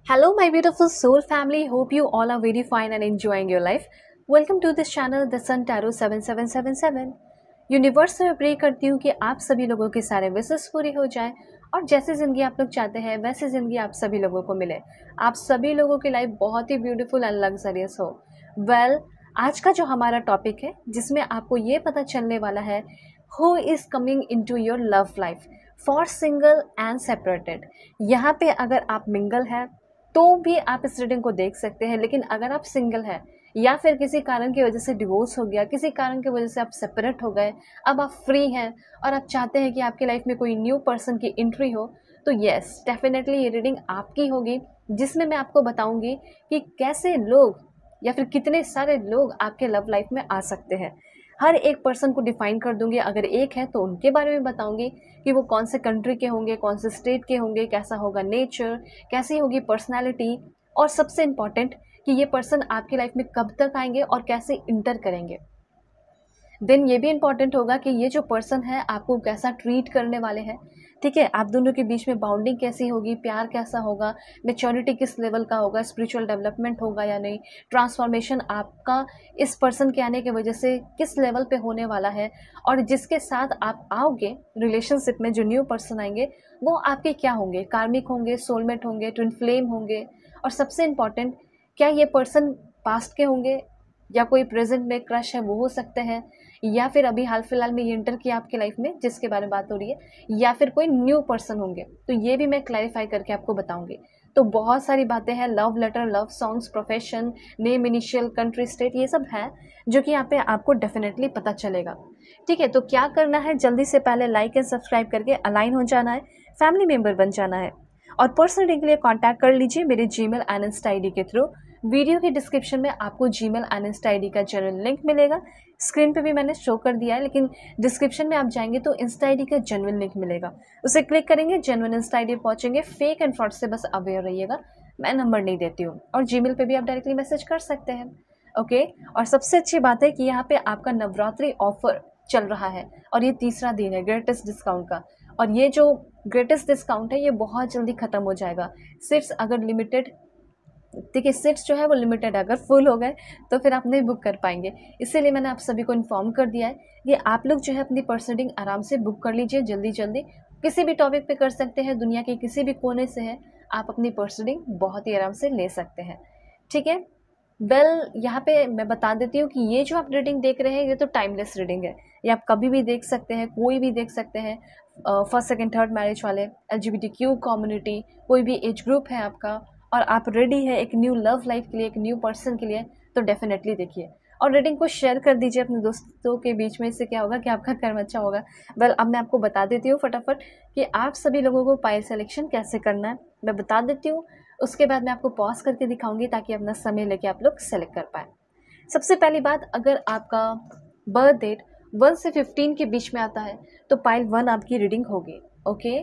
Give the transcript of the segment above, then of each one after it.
Hello, my beautiful soul family. Hope you all are very fine and enjoying your life. Welcome to this channel, The Sun Tarot 7777. Universe से मैं pray करती हूँ कि आप सभी लोगों के सारे विशेष पूरे हो जाएं और जैसी ज़िंदगी आप लोग चाहते हैं वैसी ज़िंदगी आप सभी लोगों को मिले। आप सभी लोगों की लाइफ बहुत ही ब्यूटीफुल एंड लग्जरियस हो। आज का जो हमारा टॉपिक है जिसमें आपको ये पता चलने वाला है who is coming into your love life for single and separated. यहाँ पे अगर आप मिंगल हैं तो भी आप इस रीडिंग को देख सकते हैं, लेकिन अगर आप सिंगल हैं या फिर किसी कारण की वजह से डिवोर्स हो गया, किसी कारण की वजह से आप सेपरेट हो गए, अब आप फ्री हैं और आप चाहते हैं कि आपकी लाइफ में कोई न्यू पर्सन की एंट्री हो, तो यस डेफिनेटली ये रीडिंग आपकी होगी, जिसमें मैं आपको बताऊंगी कि कैसे लोग या फिर कितने सारे लोग आपके लव लाइफ में आ सकते हैं। हर एक पर्सन को डिफाइन कर दूंगी, अगर एक है तो उनके बारे में बताऊंगी कि वो कौन से कंट्री के होंगे, कौन से स्टेट के होंगे, कैसा होगा नेचर, कैसी होगी पर्सनालिटी, और सबसे इम्पॉर्टेंट कि ये पर्सन आपकी लाइफ में कब तक आएंगे और कैसे इंटर करेंगे। देन ये भी इम्पॉर्टेंट होगा कि ये जो पर्सन है आपको कैसा ट्रीट करने वाले हैं। ठीक है, आप दोनों के बीच में बाउंडिंग कैसी होगी, प्यार कैसा होगा, मैच्योरिटी किस लेवल का होगा, स्पिरिचुअल डेवलपमेंट होगा या नहीं, ट्रांसफॉर्मेशन आपका इस पर्सन के आने की वजह से किस लेवल पे होने वाला है, और जिसके साथ आप आओगे रिलेशनशिप में, जो न्यू पर्सन आएंगे वो आपके क्या होंगे, कार्मिक होंगे, सोलमेट होंगे, ट्विन फ्लेम होंगे, और सबसे इम्पॉर्टेंट क्या ये पर्सन पास्ट के होंगे या कोई प्रेजेंट में क्रश है वो हो सकते हैं, या फिर अभी हाल फिलहाल में ये इंटर किया आपकी लाइफ में जिसके बारे में बात हो रही है, या फिर कोई न्यू पर्सन होंगे, तो ये भी मैं क्लैरिफाई करके आपको बताऊंगी। तो बहुत सारी बातें हैं, love letter, love songs, profession, name, initial, country, state, ये सब है जो कि यहाँ पे आपको डेफिनेटली पता चलेगा। ठीक है, तो क्या करना है, जल्दी से पहले लाइक एंड सब्सक्राइब करके अलाइन हो जाना है, फैमिली मेम्बर बन जाना है, और पर्सनल रीडिंग के लिए कॉन्टैक्ट कर लीजिए मेरे जीमेल एंड इंस्टा आईडी के थ्रू। वीडियो के डिस्क्रिप्शन में आपको जीमेल एंड इंस्टा आईडी का जेन्युइन लिंक मिलेगा। स्क्रीन पे भी मैंने शो कर दिया है, लेकिन डिस्क्रिप्शन में आप जाएंगे तो इंस्टा आईडी का जेन्युइन लिंक मिलेगा, उसे क्लिक करेंगे, जेन्युइन इंस्टा आईडी पहुंचेंगे। फेक एंड फ्रॉड से बस अवेयर रहिएगा, मैं नंबर नहीं देती हूँ, और जीमेल पे भी आप डायरेक्टली मैसेज कर सकते हैं। ओके, और सबसे अच्छी बात है कि यहाँ पे आपका नवरात्रि ऑफर चल रहा है और ये तीसरा दिन है ग्रेटेस्ट डिस्काउंट का, और ये जो ग्रेटेस्ट डिस्काउंट है ये बहुत जल्दी खत्म हो जाएगा। सीट्स अगर लिमिटेड, देखिए सीट्स जो है वो लिमिटेड है, अगर फुल हो गए तो फिर आप नहीं बुक कर पाएंगे, इसीलिए मैंने आप सभी को इन्फॉर्म कर दिया है कि आप लोग जो है अपनी पर्सनल आराम से बुक कर लीजिए, जल्दी जल्दी किसी भी टॉपिक पे कर सकते हैं, दुनिया के किसी भी कोने से है, आप अपनी पर्सनल बहुत ही आराम से ले सकते हैं। ठीक है, यहाँ पे मैं बता देती हूँ कि ये जो आप रीडिंग देख रहे हैं ये तो टाइमलेस रीडिंग है, ये आप कभी भी देख सकते हैं, कोई भी देख सकते हैं, फर्स्ट सेकंड थर्ड मैरिज वाले, LGBTQ कम्युनिटी, कोई भी एज ग्रुप है आपका, और आप रेडी है एक न्यू लव लाइफ के लिए, एक न्यू पर्सन के लिए, तो डेफिनेटली देखिए और रीडिंग को शेयर कर दीजिए अपने दोस्तों के बीच में। इससे क्या होगा कि आपका कर्म अच्छा होगा। अब मैं आपको बता देती हूँ फटाफट कि आप सभी लोगों को पाइल सिलेक्शन कैसे करना है, मैं बता देती हूँ, उसके बाद मैं आपको पॉज करके दिखाऊंगी ताकि अपना समय लेके आप लोग सेलेक्ट कर पाए। सबसे पहली बात, अगर आपका बर्थ डेट 1 से 15 के बीच में आता है तो पाइल 1 आपकी रीडिंग होगी। ओके,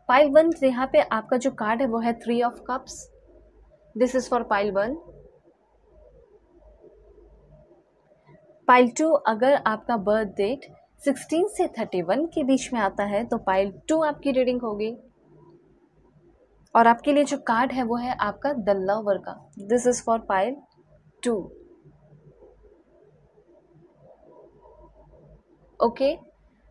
पाइल 1 यहाँ पे आपका जो कार्ड है वो है 3 of cups, this is for pile 1। Pile 2, अगर आपका बर्थ डेट 16 से 31 के बीच में आता है तो पाइल 2 आपकी रीडिंग होगी, और आपके लिए जो कार्ड है वो है आपका द लवर का, this is for pile 2। Okay,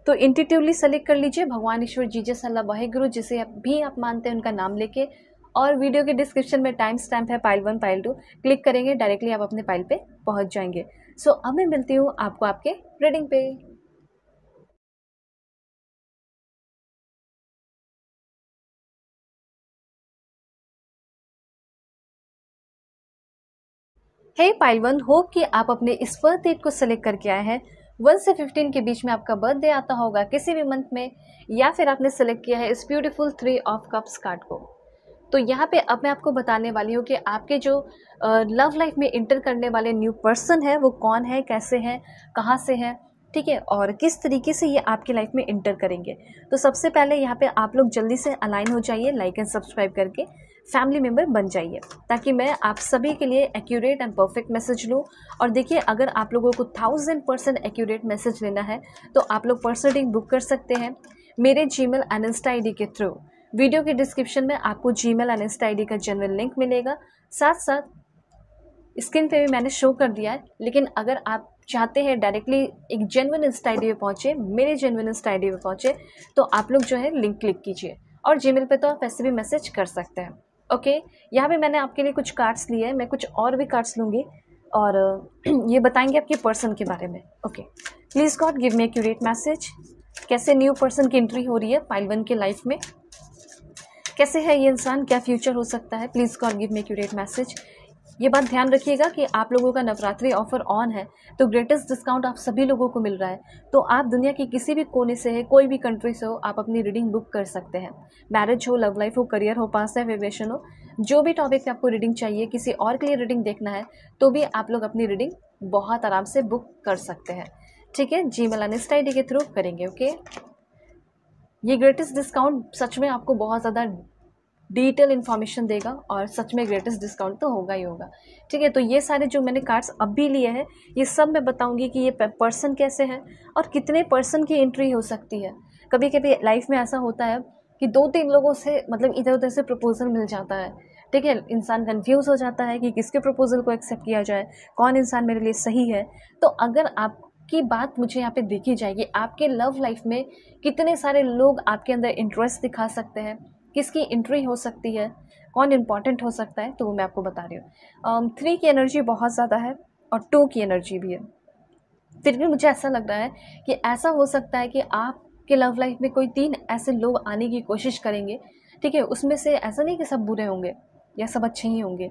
तो इंट्यूटिवली सेलेक्ट कर लीजिए भगवान, ईश्वर, जीसस, अल्लाह, वाहेगुरु, जिसे आप मानते हैं उनका नाम लेके, और वीडियो के डिस्क्रिप्शन में टाइम स्टैम्प है पाइल 1 पाइल 2, क्लिक करेंगे डायरेक्टली आप अपने पाइल पे पहुंच जाएंगे। सो अब मैं मिलती हूँ आपको आपके रीडिंग पे। हे पाइल 1, होप कि आप अपने इस बर्थ डेट को सेलेक्ट करके आए हैं। 1 से 15 के बीच में आपका बर्थडे आता होगा किसी भी मंथ में, या फिर आपने सेलेक्ट किया है इस ब्यूटीफुल 3 ऑफ कप्स कार्ड को। तो यहाँ पे अब मैं आपको बताने वाली हूँ कि आपके जो लव लाइफ में इंटर करने वाले न्यू पर्सन है वो कौन है, कैसे हैं, कहाँ से हैं, ठीक है, और किस तरीके से ये आपकी लाइफ में इंटर करेंगे। तो सबसे पहले यहाँ पे आप लोग जल्दी से अलाइन हो जाइए, लाइक एंड सब्सक्राइब करके फैमिली मेम्बर बन जाइए, ताकि मैं आप सभी के लिए एक्यूरेट एंड परफेक्ट मैसेज लूँ। और देखिए, अगर आप लोगों को 1000% एक्यूरेट मैसेज लेना है तो आप लोग पर्सनल रीडिंग बुक कर सकते हैं मेरे जीमेल एंड इंस्टा आईडी के थ्रू। वीडियो के डिस्क्रिप्शन में आपको जीमेल एंड इंस्टा आईडी का जेन्युइन लिंक मिलेगा, साथ साथ स्क्रीन पे भी मैंने शो कर दिया है। लेकिन अगर आप चाहते हैं डायरेक्टली एक जेन्युइन इंस्टा आईडी पे पहुँचे, मेरे जेन्युइन इंस्टा आईडी पे पहुँचे, तो आप लोग जो है लिंक क्लिक कीजिए। और जीमेल पे तो आप ऐसे भी मैसेज कर सकते हैं। ओके, यहाँ पे मैंने आपके लिए कुछ कार्ड्स लिए हैं, मैं कुछ और भी कार्ड्स लूँगी और ये बताएंगे आपके पर्सन के बारे में। Okay, please God give me accurate message. कैसे न्यू पर्सन की एंट्री हो रही है पाइल 1 के लाइफ में, कैसे है ये इंसान, क्या फ्यूचर हो सकता है। Please God give me accurate message. ये बात ध्यान रखिएगा कि आप लोगों का नवरात्रि ऑफर ऑन है, तो ग्रेटेस्ट डिस्काउंट आप सभी लोगों को मिल रहा है। तो आप दुनिया के किसी भी कोने से है, कोई भी कंट्री से हो, आप अपनी रीडिंग बुक कर सकते हैं। मैरिज हो, लव लाइफ हो, करियर हो, पास्ट लाइफ वाइब्रेशन हो, जो भी टॉपिक पे आपको रीडिंग चाहिए, किसी और के लिए रीडिंग देखना है, तो भी आप लोग अपनी रीडिंग बहुत आराम से बुक कर सकते हैं। ठीक है, जीमेल एंड इंस्टा आईडी के थ्रू करेंगे। ओके, ये ग्रेटेस्ट डिस्काउंट सच में आपको बहुत ज़्यादा डिटेल इन्फॉर्मेशन देगा और सच में ग्रेटेस्ट डिस्काउंट तो होगा ही होगा। ठीक है, तो ये सारे जो मैंने कार्ड्स अब भी लिए हैं, ये सब मैं बताऊंगी कि ये पर्सन कैसे है और कितने पर्सन की एंट्री हो सकती है। कभी कभी लाइफ में ऐसा होता है कि 2-3 लोगों से मतलब इधर उधर से प्रपोजल मिल जाता है। ठीक है, इंसान कंफ्यूज हो जाता है कि किसके प्रपोजल को एक्सेप्ट किया जाए, कौन इंसान मेरे लिए सही है। तो अगर आपकी बात मुझे यहाँ पे देखी जाएगी, आपके लव लाइफ में कितने सारे लोग आपके अंदर इंटरेस्ट दिखा सकते हैं, किसकी एंट्री हो सकती है, कौन इम्पॉर्टेंट हो सकता है, तो वो मैं आपको बता रही हूँ। 3 की एनर्जी बहुत ज़्यादा है और 2 की एनर्जी भी है। फिर भी मुझे ऐसा लग रहा है कि ऐसा हो सकता है कि आपके लव लाइफ में कोई 3 ऐसे लोग आने की कोशिश करेंगे। ठीक है, उसमें से ऐसा नहीं कि सब बुरे होंगे या सब अच्छे ही होंगे,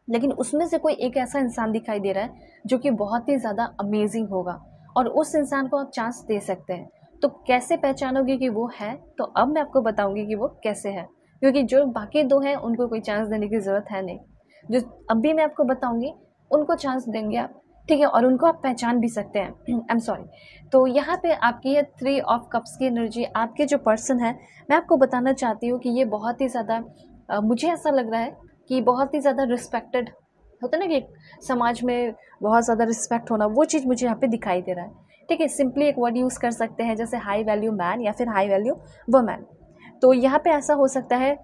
लेकिन उसमें से कोई एक ऐसा इंसान दिखाई दे रहा है जो कि बहुत ही ज़्यादा अमेजिंग होगा और उस इंसान को आप चांस दे सकते हैं। तो कैसे पहचानोगे कि वो है, तो अब मैं आपको बताऊंगी कि वो कैसे है, क्योंकि जो बाकी 2 हैं उनको कोई चांस देने की ज़रूरत है नहीं। जो अभी मैं आपको बताऊंगी उनको चांस देंगे आप। ठीक है, और उनको आप पहचान भी सकते हैं। I am sorry. तो यहाँ पे आपकी है 3 ऑफ कप्स की एनर्जी। आपके जो पर्सन है, मैं आपको बताना चाहती हूँ कि ये बहुत ही ज़्यादा मुझे ऐसा लग रहा है कि बहुत ही ज़्यादा रिस्पेक्टेड होता है ना, कि समाज में बहुत ज़्यादा रिस्पेक्ट होना, वो चीज़ मुझे यहाँ पे दिखाई दे रहा है। ठीक है, सिंपली एक वर्ड यूज़ कर सकते हैं जैसे हाई वैल्यू मैन या फिर हाई वैल्यू वुमेन। तो यहाँ पे ऐसा हो सकता है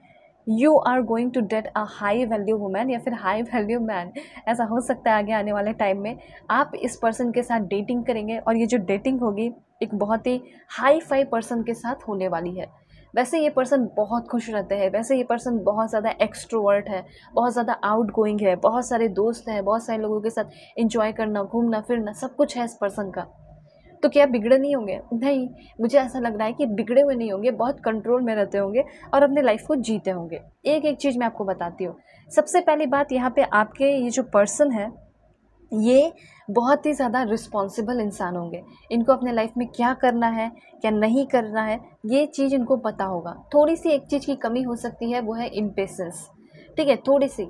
you are going to date a high value women या फिर हाई वैल्यू मैन। ऐसा हो सकता है आगे आने वाले टाइम में आप इस पर्सन के साथ डेटिंग करेंगे और ये जो डेटिंग होगी एक बहुत ही हाई फाई पर्सन के साथ होने वाली है। वैसे ये पर्सन बहुत खुश रहते हैं, वैसे ये पर्सन बहुत ज़्यादा एक्सट्रोवर्ट है, बहुत ज़्यादा आउट गोइंग है, बहुत सारे दोस्त हैं, बहुत सारे लोगों के साथ एंजॉय करना, घूमना फिरना सब कुछ है इस पर्सन का। तो क्या बिगड़े नहीं होंगे? नहीं, मुझे ऐसा लग रहा है कि बिगड़े हुए नहीं होंगे, बहुत कंट्रोल में रहते होंगे और अपने लाइफ को जीते होंगे। एक एक चीज़ मैं आपको बताती हूँ। सबसे पहली बात, यहाँ पे आपके ये जो पर्सन है ये बहुत ही ज़्यादा रिस्पॉन्सिबल इंसान होंगे। इनको अपने लाइफ में क्या करना है, क्या नहीं करना है, ये चीज़ इनको पता होगा। थोड़ी सी एक चीज़ की कमी हो सकती है, वो है इम्पेशेंस। ठीक है, थोड़ी सी,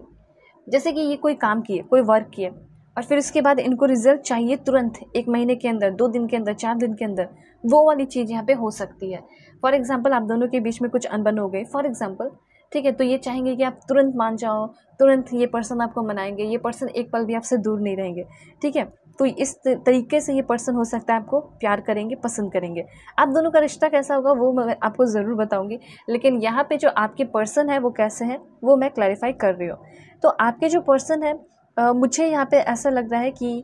जैसे कि ये कोई काम किए, कोई वर्क किए और फिर उसके बाद इनको रिजल्ट चाहिए तुरंत, 1 महीने के अंदर, 2 दिन के अंदर, 4 दिन के अंदर, वो वाली चीज़ यहाँ पे हो सकती है। फॉर एग्जाम्पल, आप दोनों के बीच में कुछ अनबन हो गई फॉर एग्जाम्पल, ठीक है, तो ये चाहेंगे कि आप तुरंत मान जाओ, तुरंत ये पर्सन आपको मनाएंगे, ये पर्सन एक पल भी आपसे दूर नहीं रहेंगे। ठीक है, तो इस तरीके से ये पर्सन हो सकता है आपको प्यार करेंगे, पसंद करेंगे। आप दोनों का रिश्ता कैसा होगा वो मैं आपको ज़रूर बताऊंगी, लेकिन यहाँ पे जो आपके पर्सन है वो कैसे हैं वो मैं क्लैरिफाई कर रही हूँ। तो आपके जो पर्सन है मुझे यहाँ पे ऐसा लग रहा है कि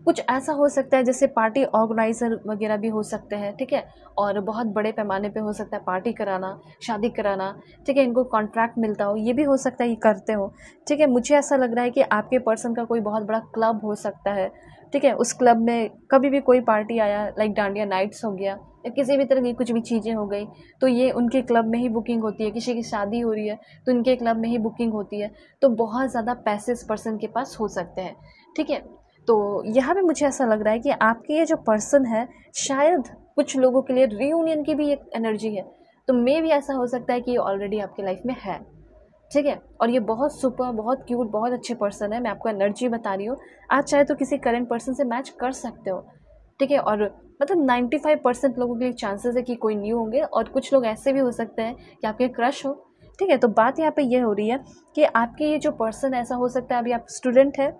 कुछ ऐसा हो सकता है जैसे पार्टी ऑर्गेनाइज़र वगैरह भी हो सकते हैं। ठीक है, और बहुत बड़े पैमाने पे हो सकता है पार्टी कराना, शादी कराना। ठीक है, इनको कॉन्ट्रैक्ट मिलता हो, ये भी हो सकता है ये करते हो। ठीक है, मुझे ऐसा लग रहा है कि आपके पर्सन का कोई बहुत बड़ा क्लब हो सकता है। ठीक है, उस क्लब में कभी भी कोई पार्टी आया, लाइक डांडिया नाइट्स हो गया या किसी भी तरह की कुछ भी चीज़ें हो गई, तो ये उनके क्लब में ही बुकिंग होती है। किसी की शादी हो रही है तो इनके क्लब में ही बुकिंग होती है। तो बहुत ज़्यादा पैसे इस पर्सन के पास हो सकते हैं। ठीक है, तो यहाँ पे मुझे ऐसा लग रहा है कि आपके ये जो पर्सन है शायद कुछ लोगों के लिए रीयूनियन की भी एक एनर्जी है। तो मे भी ऐसा हो सकता है कि ये ऑलरेडी आपके लाइफ में है। ठीक है, और ये बहुत सुपर, बहुत क्यूट, बहुत अच्छे पर्सन है। मैं आपको एनर्जी बता रही हूँ, आज चाहे तो किसी करंट पर्सन से मैच कर सकते हो। ठीक है, और मतलब 95% लोगों के लिए चांसेस है कि कोई न्यू होंगे और कुछ लोग ऐसे भी हो सकते हैं कि आपके क्रश हो। ठीक है, तो बात यहाँ पे ये हो रही है कि आपके ये जो पर्सन ऐसा हो सकता है, अभी आप स्टूडेंट है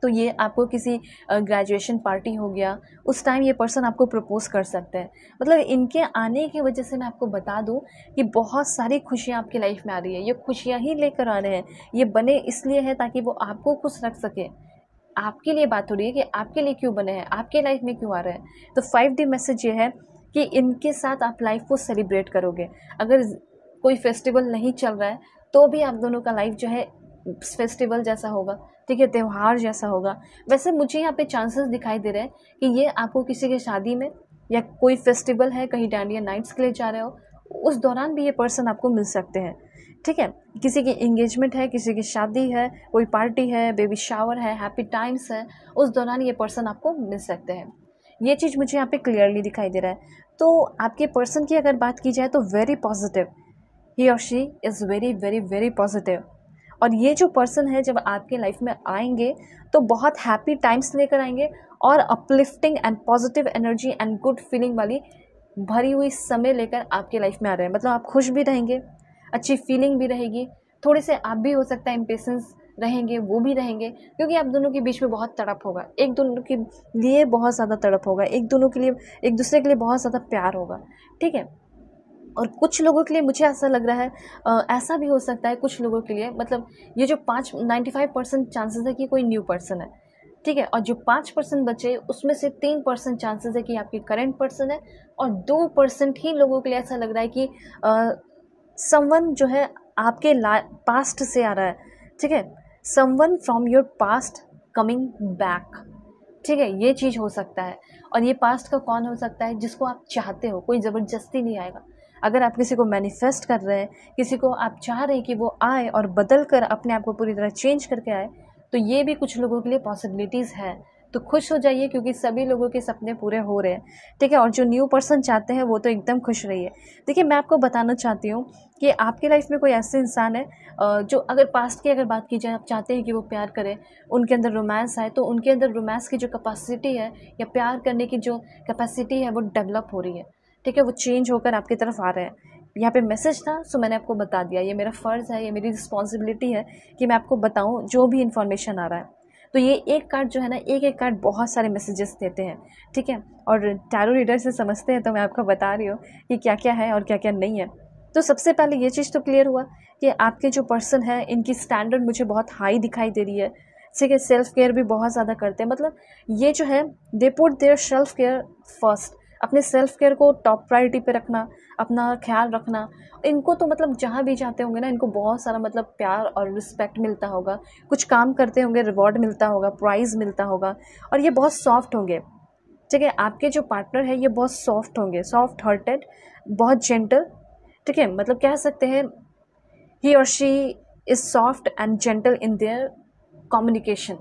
तो ये आपको किसी ग्रेजुएशन पार्टी हो गया, उस टाइम ये पर्सन आपको प्रपोज कर सकते हैं। मतलब इनके आने की वजह से मैं आपको बता दूं कि बहुत सारी खुशियाँ आपकी लाइफ में आ रही है। ये खुशियाँ ही लेकर आ रहे हैं, ये बने इसलिए है ताकि वो आपको खुश रख सके। आपके लिए बात हो रही है कि आपके लिए क्यों बने हैं, आपके लाइफ में क्यों आ रहे हैं। तो 5D मैसेज ये है कि इनके साथ आप लाइफ को सेलिब्रेट करोगे। अगर कोई फेस्टिवल नहीं चल रहा है तो भी आप दोनों का लाइफ जो है फेस्टिवल जैसा होगा, ठीक है, त्यौहार जैसा होगा। वैसे मुझे यहाँ पे चांसेस दिखाई दे रहे हैं कि ये आपको किसी के शादी में या कोई फेस्टिवल है, कहीं डांडिया नाइट्स के लिए जा रहे हो, उस दौरान भी ये पर्सन आपको मिल सकते हैं, ठीक है। किसी की इंगेजमेंट है, किसी की शादी है, कोई पार्टी है, बेबी शावर है, हैप्पी टाइम्स है, उस दौरान ये पर्सन आपको मिल सकते हैं। ये चीज़ मुझे यहाँ पे क्लियरली दिखाई दे रहा है। तो आपके पर्सन की अगर बात की जाए तो वेरी पॉजिटिव, ही और she is very very very positive. और ये जो पर्सन है जब आपके लाइफ में आएंगे तो बहुत हैप्पी टाइम्स लेकर आएंगे और uplifting and positive energy and good feeling वाली भरी हुई समय लेकर आपके लाइफ में आ रहे हैं। मतलब आप खुश भी रहेंगे, अच्छी फीलिंग भी रहेगी, थोड़े से आप भी हो सकता है इम्पेशेंस रहेंगे, वो भी रहेंगे, क्योंकि आप दोनों के बीच में बहुत तड़प होगा, एक दोनों के लिए बहुत ज़्यादा तड़प होगा, एक दोनों के लिए, एक दूसरे के लिए बहुत ज़्यादा प्यार होगा, ठीक है। और कुछ लोगों के लिए मुझे ऐसा लग रहा है, ऐसा भी हो सकता है कुछ लोगों के लिए, मतलब ये जो 95% चांसेस है कि कोई न्यू पर्सन है, ठीक है। और जो 5% बचे उसमें से 3% चांसेस है कि आपकी करंट पर्सन है, और 2% ही लोगों के लिए ऐसा लग रहा है कि समवन जो है आपके पास्ट से आ रहा है, ठीक है, someone from your past coming back, ठीक है, ये चीज़ हो सकता है। और ये पास्ट का कौन हो सकता है, जिसको आप चाहते हो, कोई ज़बरदस्ती नहीं आएगा। अगर आप किसी को मैनिफेस्ट कर रहे हैं, किसी को आप चाह रहे हैं कि वो आए और बदल कर अपने आप को पूरी तरह चेंज करके आए, तो ये भी कुछ लोगों के लिए पॉसिबिलिटीज़ है। तो खुश हो जाइए क्योंकि सभी लोगों के सपने पूरे हो रहे हैं, ठीक है। और जो न्यू पर्सन चाहते हैं वो तो एकदम खुश रहिए। देखिए, मैं आपको बताना चाहती हूँ कि आपकी लाइफ में कोई ऐसे इंसान है जो, अगर पास्ट की अगर बात की जाए, आप चाहते हैं कि वो प्यार करें, उनके अंदर रोमांस आए, तो उनके अंदर रोमांस की जो कैपेसिटी है या प्यार करने की जो कैपेसिटी है वो डेवलप हो रही है, ठीक है, वो चेंज होकर आपकी तरफ आ रहे हैं। यहाँ पे मैसेज था सो मैंने आपको बता दिया। ये मेरा फ़र्ज़ है, ये मेरी रिस्पॉन्सिबिलिटी है कि मैं आपको बताऊँ जो भी इन्फॉर्मेशन आ रहा है। तो ये एक कार्ड जो है ना, एक एक कार्ड बहुत सारे मैसेजेस देते हैं, ठीक है। और टैरो रीडर से समझते हैं तो मैं आपको बता रही हूँ कि क्या क्या है और क्या क्या नहीं है। तो सबसे पहले ये चीज़ तो क्लियर हुआ कि आपके जो पर्सन है इनकी स्टैंडर्ड मुझे बहुत हाई दिखाई दे रही है, ठीक है। सेल्फ केयर भी बहुत ज़्यादा करते हैं, मतलब ये जो है they put their self care first, अपने सेल्फ केयर को टॉप प्रायोरिटी पे रखना, अपना ख्याल रखना। इनको तो मतलब जहाँ भी जाते होंगे ना, इनको बहुत सारा मतलब प्यार और रिस्पेक्ट मिलता होगा, कुछ काम करते होंगे रिवॉर्ड मिलता होगा, प्राइज़ मिलता होगा, और ये बहुत सॉफ्ट होंगे, ठीक है। आपके जो पार्टनर है ये बहुत सॉफ्ट होंगे, सॉफ्ट हार्टेड, बहुत जेंटल, ठीक है। मतलब कह सकते हैं ही और she is soft and gentle in their communication,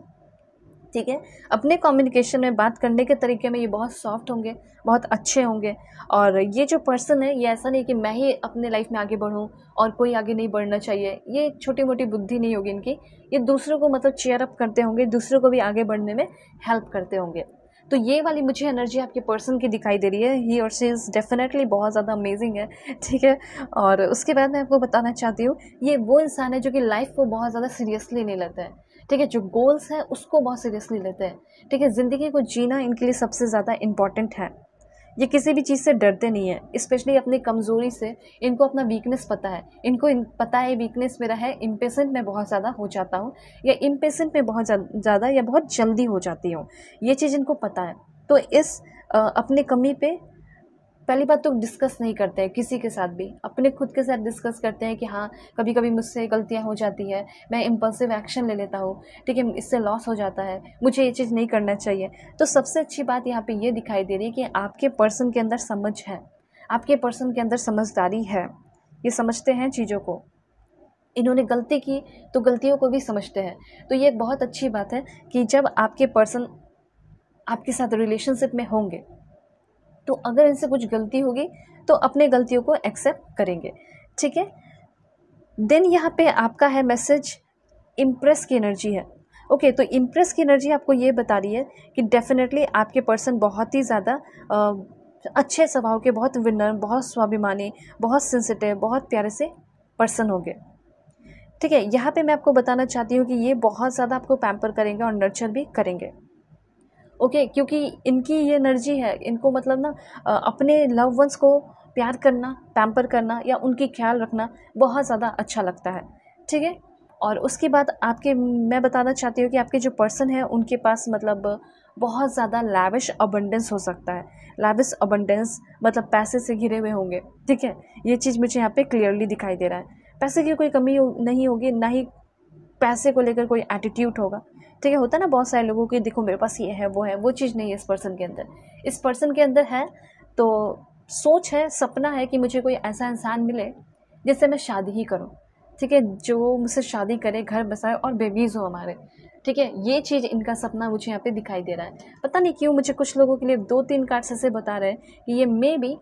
ठीक है। अपने कम्युनिकेशन में, बात करने के तरीके में ये बहुत सॉफ्ट होंगे, बहुत अच्छे होंगे। और ये जो पर्सन है ये ऐसा नहीं कि मैं ही अपने लाइफ में आगे बढ़ूं और कोई आगे नहीं बढ़ना चाहिए, ये छोटी मोटी बुद्धि नहीं होगी इनकी। ये दूसरों को मतलब चेयर अप करते होंगे, दूसरों को भी आगे बढ़ने में हेल्प करते होंगे। तो ये वाली मुझे एनर्जी आपके पर्सन की दिखाई दे रही है। ही और शी इज़ डेफिनेटली बहुत ज़्यादा अमेजिंग है, ठीक है। और उसके बाद मैं आपको बताना चाहती हूँ, ये वो इंसान है जो कि लाइफ को बहुत ज़्यादा सीरियसली नहीं लेता है, ठीक है। जो गोल्स हैं उसको बहुत सीरियसली लेते हैं, ठीक है। ज़िंदगी को जीना इनके लिए सबसे ज़्यादा इम्पॉर्टेंट है। ये किसी भी चीज़ से डरते नहीं है, स्पेशली अपनी कमज़ोरी से। इनको अपना वीकनेस पता है, इनको पता है वीकनेस मेरा है, इम्पेशेंट मैं बहुत ज़्यादा हो जाता हूँ, या इम्पेशेंट में बहुत ज़्यादा या बहुत जल्दी हो जाती हूँ, ये चीज़ इनको पता है। तो इस अपने कमी पे पहली बात तो डिस्कस नहीं करते हैं किसी के साथ भी, अपने खुद के साथ डिस्कस करते हैं कि हाँ कभी कभी मुझसे गलतियाँ हो जाती है, मैं इम्पल्सिव एक्शन ले लेता हूँ, ठीक है, इससे लॉस हो जाता है, मुझे ये चीज़ नहीं करना चाहिए। तो सबसे अच्छी बात यहाँ पे ये दिखाई दे रही है कि आपके पर्सन के अंदर समझ है, आपके पर्सन के अंदर समझदारी है, ये समझते हैं चीज़ों को, इन्होंने गलती की तो गलतियों को भी समझते हैं। तो ये एक बहुत अच्छी बात है कि जब आपके पर्सन आपके साथ रिलेशनशिप में होंगे तो अगर इनसे कुछ गलती होगी तो अपने गलतियों को एक्सेप्ट करेंगे, ठीक है। देन यहाँ पे आपका है मैसेज, इम्प्रेस की एनर्जी है। ओके, तो इम्प्रेस की एनर्जी आपको ये बता रही है कि डेफिनेटली आपके पर्सन बहुत ही ज़्यादा अच्छे स्वभाव के, बहुत विनम्र, बहुत स्वाभिमानी, बहुत सेंसिटिव, बहुत प्यारे से पर्सन होंगे, ठीक है, यहाँ पे मैं आपको बताना चाहती हूँ कि ये बहुत ज़्यादा आपको पैम्पर करेंगे और नर्चर भी करेंगे। ओके, क्योंकि इनकी ये एनर्जी है, इनको मतलब ना अपने लव वंस को प्यार करना, पैम्पर करना या उनकी ख्याल रखना बहुत ज़्यादा अच्छा लगता है। ठीक है, और उसके बाद आपके, मैं बताना चाहती हूँ कि आपके जो पर्सन है उनके पास मतलब बहुत ज़्यादा लैविश अबंडेंस हो सकता है। लैविश अबंडेंस मतलब पैसे से घिरे हुए होंगे। ठीक है, ये चीज़ मुझे यहाँ पे क्लियरली दिखाई दे रहा है। पैसे की कोई कमी नहीं होगी, ना ही पैसे को लेकर कोई एटीट्यूड होगा। ठीक है, होता है ना बहुत सारे लोगों की, देखो मेरे पास ये है, वो चीज़ नहीं है इस पर्सन के अंदर। इस पर्सन के अंदर है तो सोच है, सपना है कि मुझे कोई ऐसा इंसान मिले जिससे मैं शादी ही करूं। ठीक है, जो मुझसे शादी करे, घर बसाए और बेबीज़ हो हमारे। ठीक है, ये चीज़ इनका सपना मुझे यहाँ पे दिखाई दे रहा है। पता नहीं क्यों मुझे कुछ लोगों के लिए 2-3 कार्ड्स ऐसे बता रहे हैं कि ये मे बी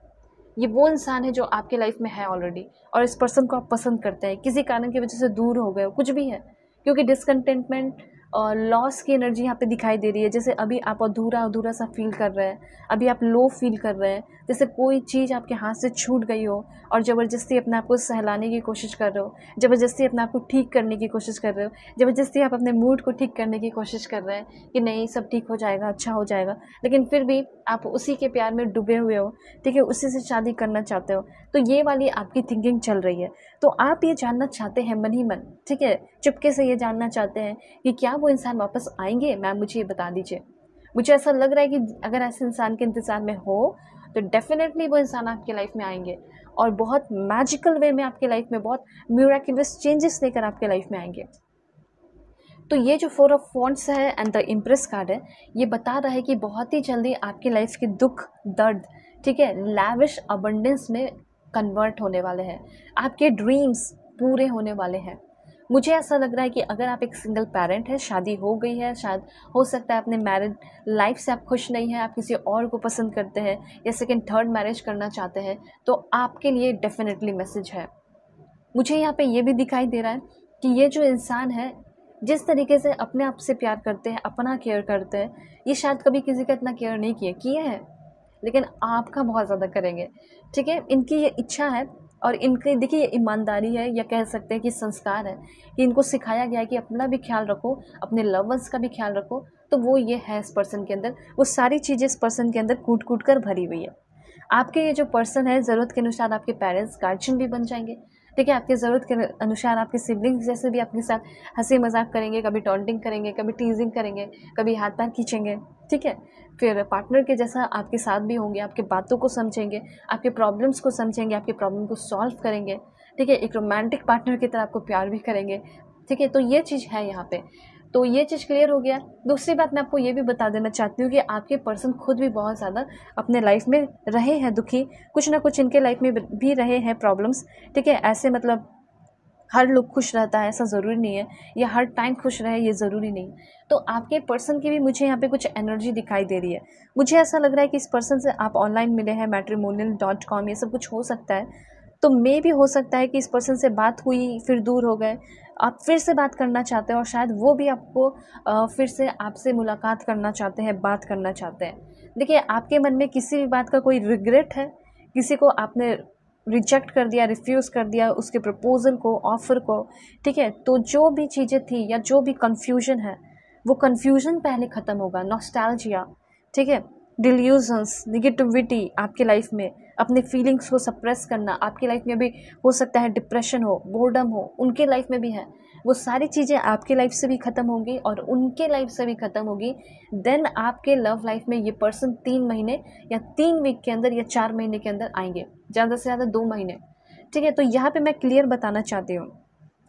ये वो इंसान है जो आपके लाइफ में है ऑलरेडी, और इस पर्सन को आप पसंद करते हैं, किसी कारण की वजह से दूर हो गए हो, कुछ भी है, क्योंकि डिसकंटेंटमेंट और लॉस की एनर्जी यहाँ पे दिखाई दे रही है। जैसे अभी आप अधूरा अधूरा सा फील कर रहे हैं, अभी आप लो फील कर रहे हैं, जैसे कोई चीज़ आपके हाथ से छूट गई हो और ज़बरदस्ती अपने आप को सहलाने की कोशिश कर रहे हो, ज़बरदस्ती अपने आप को ठीक करने की कोशिश कर रहे हो, ज़बरदस्ती आप अपने मूड को ठीक करने की कोशिश कर रहे हैं कि नहीं सब ठीक हो जाएगा, अच्छा हो जाएगा, लेकिन फिर भी आप उसी के प्यार में डूबे हुए हो। ठीक है, उसी से शादी करना चाहते हो, तो ये वाली आपकी थिंकिंग चल रही है। तो आप ये जानना चाहते हैं मन ही मन, ठीक है, चुपके से ये जानना चाहते हैं कि क्या वो इंसान वापस आएंगे। मैम मुझे ये बता दीजिए। मुझे ऐसा लग रहा है कि अगर ऐसे इंसान के इंतज़ार में हो तो डेफिनेटली वो इंसान आपकी लाइफ में आएंगे और बहुत मैजिकल वे में आपकी लाइफ में बहुत म्यूरेक्युलस चेंजेस लेकर आपके लाइफ में आएंगे। तो ये जो 4 ऑफ वॉन्ड्स है एंड द इम्प्रेस कार्ड है, ये बता रहा है कि बहुत ही जल्दी आपकी लाइफ के दुख दर्द, ठीक है, लैविश अबंडेंस में कन्वर्ट होने वाले हैं। आपके ड्रीम्स पूरे होने वाले हैं। मुझे ऐसा लग रहा है कि अगर आप एक सिंगल पेरेंट है, शादी हो गई है, शायद हो सकता है अपने मैरिड लाइफ से आप खुश नहीं हैं, आप किसी और को पसंद करते हैं या सेकेंड थर्ड मैरिज करना चाहते हैं, तो आपके लिए डेफिनेटली मैसेज है। मुझे यहाँ पे ये भी दिखाई दे रहा है कि ये जो इंसान है, जिस तरीके से अपने आप से प्यार करते हैं, अपना केयर करते हैं, ये शायद कभी किसी का इतना केयर नहीं किए हैं, लेकिन आपका बहुत ज़्यादा करेंगे। ठीक है, इनकी ये इच्छा है और इनकी देखिए ये ईमानदारी है, या कह सकते हैं कि संस्कार है कि इनको सिखाया गया है कि अपना भी ख्याल रखो, अपने लव वंस का भी ख्याल रखो। तो वो ये है इस पर्सन के अंदर, वो सारी चीज़ें इस पर्सन के अंदर कूट कूट कर भरी हुई है। आपके ये जो पर्सन है, ज़रूरत के अनुसार आपके पेरेंट्स गार्जियन भी बन जाएंगे। ठीक है, आपके ज़रूरत के अनुसार आपके सिबलिंग्स जैसे भी आपके साथ हंसी मजाक करेंगे, कभी टॉन्टिंग करेंगे, कभी टीजिंग करेंगे, कभी हाथ पैर खींचेंगे। ठीक है, फिर पार्टनर के जैसा आपके साथ भी होंगे, आपके बातों को समझेंगे, आपके प्रॉब्लम्स को समझेंगे, आपके प्रॉब्लम को सॉल्व करेंगे। ठीक है, एक रोमांटिक पार्टनर की तरह आपको प्यार भी करेंगे। ठीक है, तो ये चीज़ है यहाँ पे। तो ये चीज़ क्लियर हो गया। दूसरी बात मैं आपको ये भी बता देना चाहती हूँ कि आपके पर्सन खुद भी बहुत ज़्यादा अपने लाइफ में रहे हैं दुखी, कुछ ना कुछ इनके लाइफ में भी रहे हैं प्रॉब्लम्स। ठीक है, ऐसे मतलब हर लोग खुश रहता है ऐसा ज़रूरी नहीं है, या हर टाइम खुश रहे ये ज़रूरी नहीं। तो आपके पर्सन की भी मुझे यहाँ पे कुछ एनर्जी दिखाई दे रही है। मुझे ऐसा लग रहा है कि इस पर्सन से आप ऑनलाइन मिले हैं, matrimonial.com, ये सब कुछ हो सकता है। तो मे भी हो सकता है कि इस पर्सन से बात हुई, फिर दूर हो गए, आप फिर से बात करना चाहते हैं और शायद वो भी आपको फिर से आपसे मुलाकात करना चाहते हैं, बात करना चाहते हैं। देखिए, आपके मन में किसी भी बात का कोई रिग्रेट है, किसी को आपने रिजेक्ट कर दिया, रिफ्यूज़ कर दिया उसके प्रपोजल को, ऑफ़र को। ठीक है, तो जो भी चीज़ें थी या जो भी कन्फ्यूजन है, वो कन्फ्यूजन पहले ख़त्म होगा। नॉस्टैल्जिया, ठीक है, डिल्यूजन्स, निगेटिविटी आपके लाइफ में, अपने फीलिंग्स को सप्रेस करना, आपकी लाइफ में भी हो सकता है डिप्रेशन हो, बोर्डम हो, उनके लाइफ में भी है। वो सारी चीज़ें आपके लाइफ से भी ख़त्म होंगी और उनके लाइफ से भी ख़त्म होगी। देन आपके लव लाइफ में ये पर्सन 3 महीने या 3 वीक के अंदर या 4 महीने के अंदर आएंगे, ज़्यादा से ज़्यादा 2 महीने। ठीक है, तो यहाँ पे मैं क्लियर बताना चाहती हूँ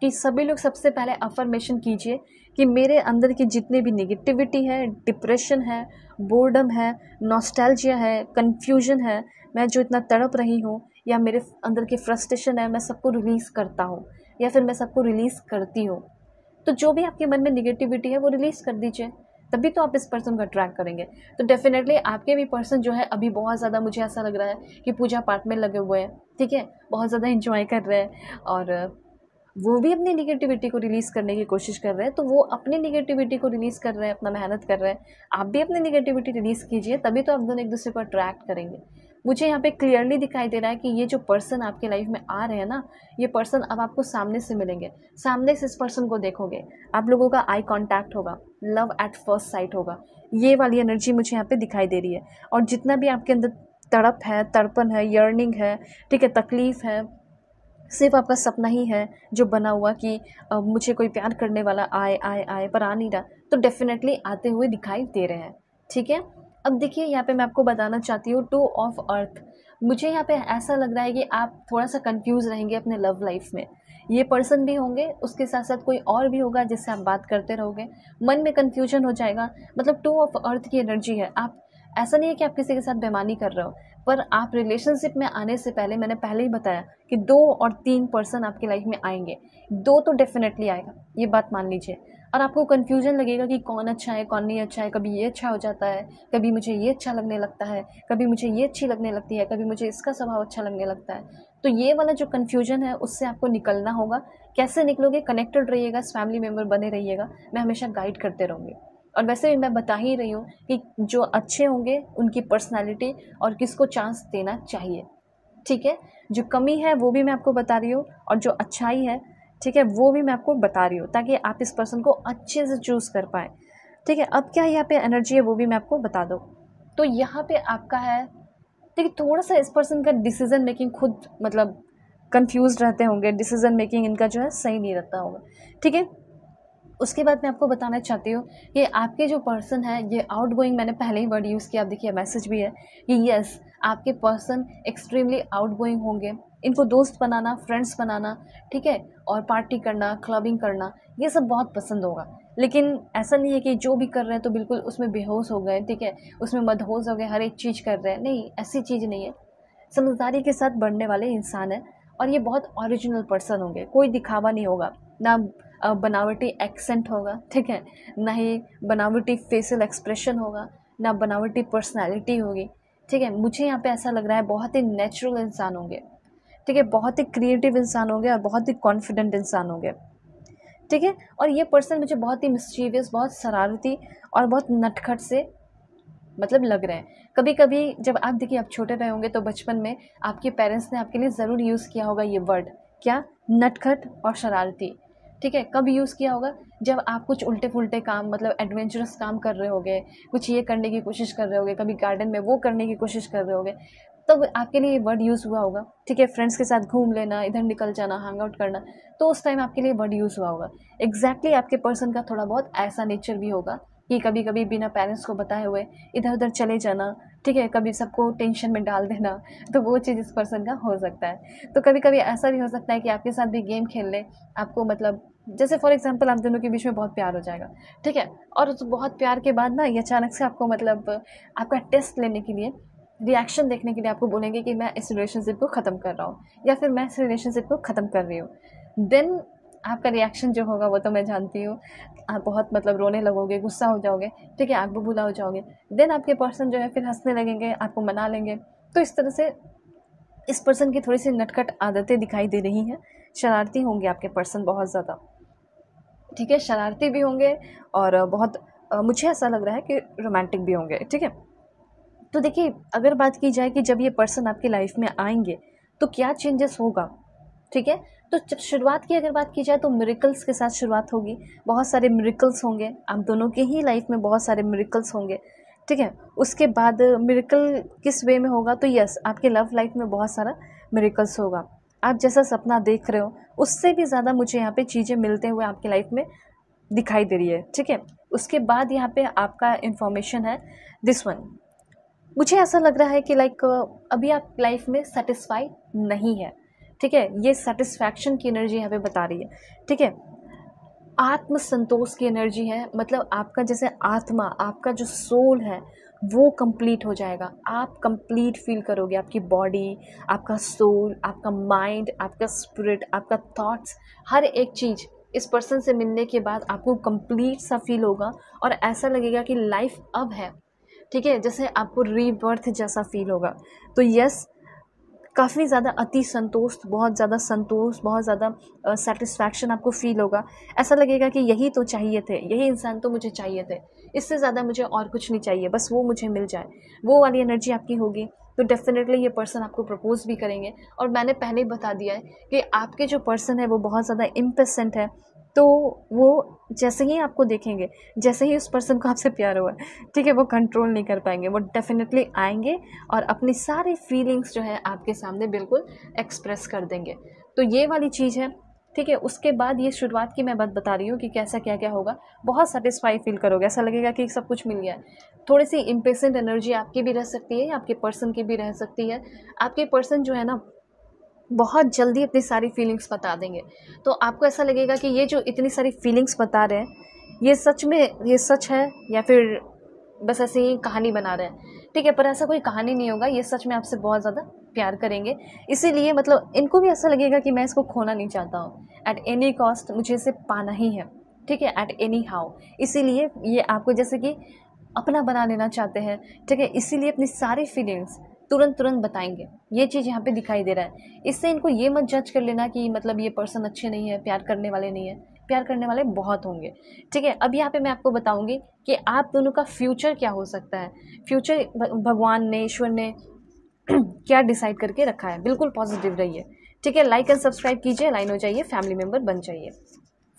कि सभी लोग सबसे पहले अफर्मेशन कीजिए कि मेरे अंदर की जितने भी नेगेटिविटी है, डिप्रेशन है, बोर्डम है, नॉस्टैल्जिया है, कन्फ्यूजन है, मैं जो इतना तड़प रही हूँ, या मेरे अंदर की फ्रस्ट्रेशन है, मैं सबको रिलीज़ करता हूँ या फिर मैं सबको रिलीज़ करती हूँ। तो जो भी आपके मन में नेगेटिविटी है वो रिलीज़ कर दीजिए, तभी तो आप इस पर्सन को अट्रैक्ट करेंगे। तो डेफिनेटली आपके भी पर्सन जो है अभी बहुत ज़्यादा, मुझे ऐसा लग रहा है कि पूजा पाठ में लगे हुए हैं। ठीक है, बहुत ज़्यादा इंजॉय कर रहे हैं और वो भी अपनी निगेटिविटी को रिलीज़ करने की कोशिश कर रहे हैं। तो वो अपनी निगेटिविटी को रिलीज़ कर रहे हैं, अपना मेहनत कर रहे हैं, आप भी अपनी निगेटिविटी रिलीज़ कीजिए, तभी तो आप दोनों एक दूसरे को अट्रैक्ट करेंगे। मुझे यहाँ पे क्लियरली दिखाई दे रहा है कि ये जो पर्सन आपके लाइफ में आ रहे हैं ना, ये पर्सन अब आपको सामने से मिलेंगे, सामने से इस पर्सन को देखोगे, आप लोगों का आई कांटेक्ट होगा, लव एट फर्स्ट साइट होगा। ये वाली एनर्जी मुझे यहाँ पे दिखाई दे रही है। और जितना भी आपके अंदर तड़प है, तड़पन है, यर्निंग है, ठीक है, तकलीफ़ है, सिर्फ आपका सपना ही है जो बना हुआ कि मुझे कोई प्यार करने वाला आए आए आए, पर आ नहीं रहा, तो डेफिनेटली आते हुए दिखाई दे रहे हैं। ठीक है, अब देखिए यहाँ पे मैं आपको बताना चाहती हूँ 2 ऑफ अर्थ। मुझे यहाँ पे ऐसा लग रहा है कि आप थोड़ा सा कंफ्यूज रहेंगे अपने लव लाइफ में। ये पर्सन भी होंगे, उसके साथ साथ कोई और भी होगा जिससे आप बात करते रहोगे, मन में कन्फ्यूजन हो जाएगा। मतलब 2 ऑफ अर्थ की एनर्जी है। आप, ऐसा नहीं है कि आप किसी के साथ बेईमानी कर रहे हो, पर आप रिलेशनशिप में आने से पहले, मैंने पहले ही बताया कि 2 और 3 पर्सन आपकी लाइफ में आएंगे। 2 तो डेफिनेटली आएगा, ये बात मान लीजिए। और आपको कन्फ्यूजन लगेगा कि कौन अच्छा है, कौन नहीं अच्छा है। कभी ये अच्छा हो जाता है, कभी मुझे ये अच्छा लगने लगता है, कभी मुझे ये अच्छी लगने लगती है, कभी मुझे इसका स्वभाव अच्छा लगने लगता है। तो ये वाला जो कन्फ्यूजन है, उससे आपको निकलना होगा। कैसे निकलोगे? कनेक्टेड रहिएगा, फैमिली मेम्बर बने रहिएगा, मैं हमेशा गाइड करते रहूँगी। और वैसे भी मैं बता ही रही हूँ कि जो अच्छे होंगे उनकी पर्सनालिटी और किसको चांस देना चाहिए। ठीक है, जो कमी है वो भी मैं आपको बता रही हूँ, और जो अच्छाई है, ठीक है, वो भी मैं आपको बता रही हूँ, ताकि आप इस पर्सन को अच्छे से चूज़ कर पाएँ। ठीक है, अब क्या यहाँ पे एनर्जी है वो भी मैं आपको बता दूँ। तो यहाँ पे आपका है, देखिए थोड़ा सा इस पर्सन का डिसीजन मेकिंग खुद मतलब कंफ्यूज रहते होंगे, डिसीजन मेकिंग इनका जो है सही नहीं रहता होगा। ठीक है, उसके बाद मैं आपको बताना चाहती हूँ कि आपके जो पर्सन है ये आउट गोइंग, मैंने पहले ही वर्ड यूज़ किया, आप देखिए मैसेज भी है कि यस, आपके पर्सन एक्सट्रीमली आउट गोइंग होंगे। इनको दोस्त बनाना, फ्रेंड्स बनाना, ठीक है, और पार्टी करना, क्लबिंग करना, ये सब बहुत पसंद होगा। लेकिन ऐसा नहीं है कि जो भी कर रहे हैं तो बिल्कुल उसमें बेहोश हो गए, ठीक है, उसमें मदहोश हो गए, हर एक चीज़ कर रहे हैं, नहीं, ऐसी चीज़ नहीं है। समझदारी के साथ बढ़ने वाले इंसान है, और ये बहुत ओरिजिनल पर्सन होंगे। कोई दिखावा नहीं होगा, ना बनावटी एक्सेंट होगा, ठीक है, ना ही बनावटी फेशियल एक्सप्रेशन होगा, ना बनावटी पर्सनालिटी होगी। ठीक है, मुझे यहाँ पे ऐसा लग रहा है बहुत ही नेचुरल इंसान होंगे। ठीक है, बहुत ही क्रिएटिव इंसान होंगे और बहुत ही कॉन्फिडेंट इंसान होंगे। ठीक है, और ये पर्सन मुझे बहुत ही मिस्चीवियस, बहुत शरारती और बहुत नटखट से मतलब लग रहे हैं। कभी कभी जब आप देखिए, आप छोटे रहे होंगे तो बचपन में आपके पेरेंट्स ने आपके लिए ज़रूर यूज़ किया होगा ये वर्ड, क्या? नटखट और शरारती। ठीक है, कब यूज़ किया होगा? जब आप कुछ उल्टे पुल्टे काम, मतलब एडवेंचरस काम कर रहे होगे, कुछ ये करने की कोशिश कर रहे होगे, कभी गार्डन में वो करने की कोशिश कर रहे होगे, तब आपके लिए ये वर्ड यूज़ हुआ होगा। ठीक है, फ्रेंड्स के साथ घूम लेना, इधर निकल जाना, हैंग आउट करना, तो उस टाइम आपके लिए वर्ड यूज़ हुआ होगा। एग्जैक्टली आपके पर्सन का थोड़ा बहुत ऐसा नेचर भी होगा कि कभी कभी बिना पेरेंट्स को बताए हुए इधर उधर चले जाना, ठीक है, कभी सबको टेंशन में डाल देना, तो वो चीज़ इस पर्सन का हो सकता है। तो कभी कभी ऐसा भी हो सकता है कि आपके साथ भी गेम खेल ले, आपको मतलब जैसे फॉर एग्जांपल आप दोनों के बीच में बहुत प्यार हो जाएगा, ठीक है, और उस बहुत प्यार के बाद ना ये अचानक से आपको मतलब आपका टेस्ट लेने के लिए, रिएक्शन देखने के लिए आपको बोलेंगे कि मैं इस रिलेशनशिप को ख़त्म कर रहा हूँ, या फिर मैं इस रिलेशनशिप को ख़त्म कर रही हूँ। देन आपका रिएक्शन जो होगा वो तो मैं जानती हूँ, आप बहुत मतलब रोने लगोगे, गुस्सा हो जाओगे, ठीक है, आग बबूला हो जाओगे। देन आपके पर्सन जो है फिर हंसने लगेंगे, आपको मना लेंगे। तो इस तरह से इस पर्सन की थोड़ी सी नटखट आदतें दिखाई दे रही हैं। शरारती होंगे आपके पर्सन बहुत ज़्यादा, ठीक है, शरारती भी होंगे और बहुत मुझे ऐसा लग रहा है कि रोमांटिक भी होंगे। ठीक है, तो देखिए अगर बात की जाए कि जब ये पर्सन आपकी लाइफ में आएंगे तो क्या चेंजेस होगा, ठीक है, तो जब शुरुआत की अगर बात की जाए तो मिरेकल्स के साथ शुरुआत होगी। बहुत सारे मिरेकल्स होंगे, आप दोनों के ही लाइफ में बहुत सारे मिरेकल्स होंगे। ठीक है, उसके बाद मिरेकल किस वे में होगा? तो यस, आपके लव लाइफ में बहुत सारा मिरेकल्स होगा। आप जैसा सपना देख रहे हो उससे भी ज़्यादा मुझे यहाँ पे चीज़ें मिलते हुए आपकी लाइफ में दिखाई दे रही है। ठीक है, उसके बाद यहाँ पे आपका इंफॉर्मेशन है दिस वन। मुझे ऐसा लग रहा है कि लाइक अभी आप लाइफ में सेटिस्फाई नहीं है। ठीक है, ये सेटिस्फैक्शन की एनर्जी यहाँ पे बता रही है। ठीक है, आत्मसंतोष की एनर्जी है, मतलब आपका जैसे आत्मा, आपका जो सोल है वो कंप्लीट हो जाएगा। आप कंप्लीट फील करोगे, आपकी बॉडी, आपका सोल, आपका माइंड, आपका स्पिरिट, आपका थॉट्स, हर एक चीज़ इस पर्सन से मिलने के बाद आपको कंप्लीट सा फील होगा और ऐसा लगेगा कि लाइफ अब है। ठीक है, जैसे आपको रीबर्थ जैसा फील होगा। तो यस, काफ़ी ज़्यादा अति संतोष, बहुत ज़्यादा संतोष, बहुत ज़्यादा सेटिस्फैक्शन आपको फील होगा। ऐसा लगेगा कि यही तो चाहिए थे, यही इंसान तो मुझे चाहिए थे, इससे ज़्यादा मुझे और कुछ नहीं चाहिए, बस वो मुझे मिल जाए, वो वाली एनर्जी आपकी होगी। तो डेफिनेटली ये पर्सन आपको प्रपोज भी करेंगे। और मैंने पहले ही बता दिया है कि आपके जो पर्सन है वो बहुत ज़्यादा इम्पेशेंट है, तो वो जैसे ही आपको देखेंगे, जैसे ही उस पर्सन को आपसे प्यार हुआ, ठीक है, वो कंट्रोल नहीं कर पाएंगे, वो डेफिनेटली आएंगे और अपनी सारी फीलिंग्स जो है आपके सामने बिल्कुल एक्सप्रेस कर देंगे। तो ये वाली चीज़ है, ठीक है। उसके बाद ये शुरुआत की मैं बात बता रही हूँ कि कैसा क्या क्या होगा। बहुत सेटिस्फाई फील करोगे, ऐसा लगेगा कि सब कुछ मिल गया है। थोड़ी सी इम्पेशेंट एनर्जी आपकी भी रह सकती है, आपके पर्सन की भी रह सकती है। आपके पर्सन जो है ना बहुत जल्दी अपनी सारी फीलिंग्स बता देंगे, तो आपको ऐसा लगेगा कि ये जो इतनी सारी फीलिंग्स बता रहे हैं ये सच में ये सच है या फिर बस ऐसे ही कहानी बना रहे हैं, ठीक है। पर ऐसा कोई कहानी नहीं होगा, ये सच में आपसे बहुत ज़्यादा प्यार करेंगे। इसीलिए मतलब इनको भी ऐसा लगेगा कि मैं इसको खोना नहीं चाहता हूँ, एट एनी कॉस्ट मुझे इसे पाना ही है, ठीक है, एट एनी हाउ। इसीलिए ये आपको जैसे कि अपना बना लेना चाहते हैं, ठीक है। इसीलिए अपनी सारी फीलिंग्स तुरंत तुरंत बताएंगे, ये चीज़ यहाँ पे दिखाई दे रहा है। इससे इनको ये मत जज कर लेना कि मतलब ये पर्सन अच्छे नहीं है, प्यार करने वाले नहीं है। प्यार करने वाले बहुत होंगे, ठीक है। अब यहाँ पे मैं आपको बताऊंगी कि आप दोनों का फ्यूचर क्या हो सकता है। फ्यूचर भगवान ने, ईश्वर ने क्या डिसाइड करके रखा है। बिल्कुल पॉजिटिव रहिए, ठीक है। लाइक एंड सब्सक्राइब कीजिए, लाइन हो जाइए, फैमिली मेम्बर बन जाइए।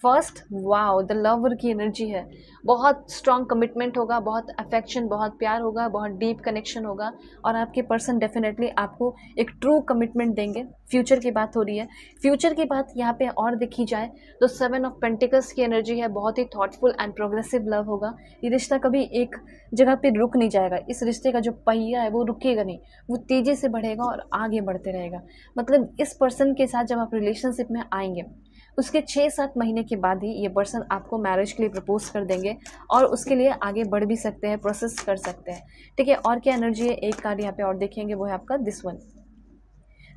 फर्स्ट, वाओ, द लवर की एनर्जी है। बहुत स्ट्रॉन्ग कमिटमेंट होगा, बहुत अफेक्शन, बहुत प्यार होगा, बहुत डीप कनेक्शन होगा और आपके पर्सन डेफिनेटली आपको एक ट्रू कमिटमेंट देंगे। फ्यूचर की बात हो रही है। फ्यूचर की बात यहाँ पे और देखी जाए तो 7 ऑफ पेंटिकल्स की एनर्जी है। बहुत ही थॉटफुल एंड प्रोग्रेसिव लव होगा। ये रिश्ता कभी एक जगह पे रुक नहीं जाएगा। इस रिश्ते का जो पहिया है वो रुकेगा नहीं, वो तेज़ी से बढ़ेगा और आगे बढ़ते रहेगा। मतलब इस पर्सन के साथ जब आप रिलेशनशिप में आएंगे उसके 6-7 महीने के बाद ही ये पर्सन आपको मैरिज के लिए प्रपोज कर देंगे और उसके लिए आगे बढ़ भी सकते हैं, प्रोसेस कर सकते हैं, ठीक है। और क्या एनर्जी है, एक कार्ड यहाँ पे और देखेंगे, वो है आपका दिस वन,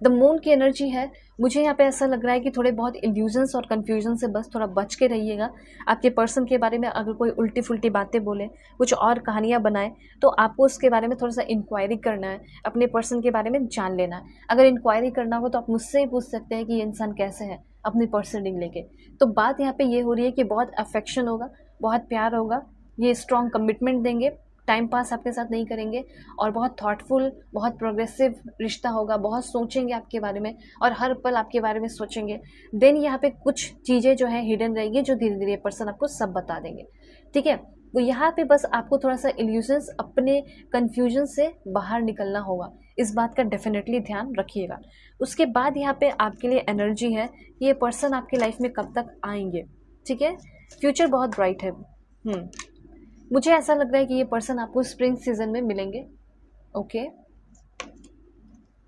द मून की एनर्जी है। मुझे यहाँ पे ऐसा लग रहा है कि थोड़े बहुत इल्यूजन्स और कन्फ्यूजन से बस थोड़ा बच के रहिएगा। आपके पर्सन के बारे में अगर कोई उल्टी फुल्टी बातें बोले, कुछ और कहानियाँ बनाए, तो आपको उसके बारे में थोड़ा सा इंक्वायरी करना है, अपने पर्सन के बारे में जान लेना है। अगर इंक्वायरी करना हो तो आप मुझसे ही पूछ सकते हैं कि ये इंसान कैसे है, अपनी पर्सनिंग लेके। तो बात यहाँ पे ये हो रही है कि बहुत अफेक्शन होगा, बहुत प्यार होगा, ये स्ट्रॉन्ग कमिटमेंट देंगे, टाइम पास आपके साथ नहीं करेंगे और बहुत थॉटफुल, बहुत प्रोग्रेसिव रिश्ता होगा। बहुत सोचेंगे आपके बारे में और हर पल आपके बारे में सोचेंगे। देन यहाँ पे कुछ चीज़ें जो है हिडन रहेगी, जो धीरे धीरे पर्सन आपको सब बता देंगे, ठीक है। तो यहाँ पे बस आपको थोड़ा सा इल्यूजन्स, अपने कन्फ्यूजन से बाहर निकलना होगा। इस बात का डेफिनेटली ध्यान रखिएगा। उसके बाद यहाँ पे आपके लिए एनर्जी है कि ये पर्सन आपकी लाइफ में कब तक आएंगे, ठीक है। फ्यूचर बहुत ब्राइट है। मुझे ऐसा लग रहा है कि ये पर्सन आपको स्प्रिंग सीजन में मिलेंगे, okay.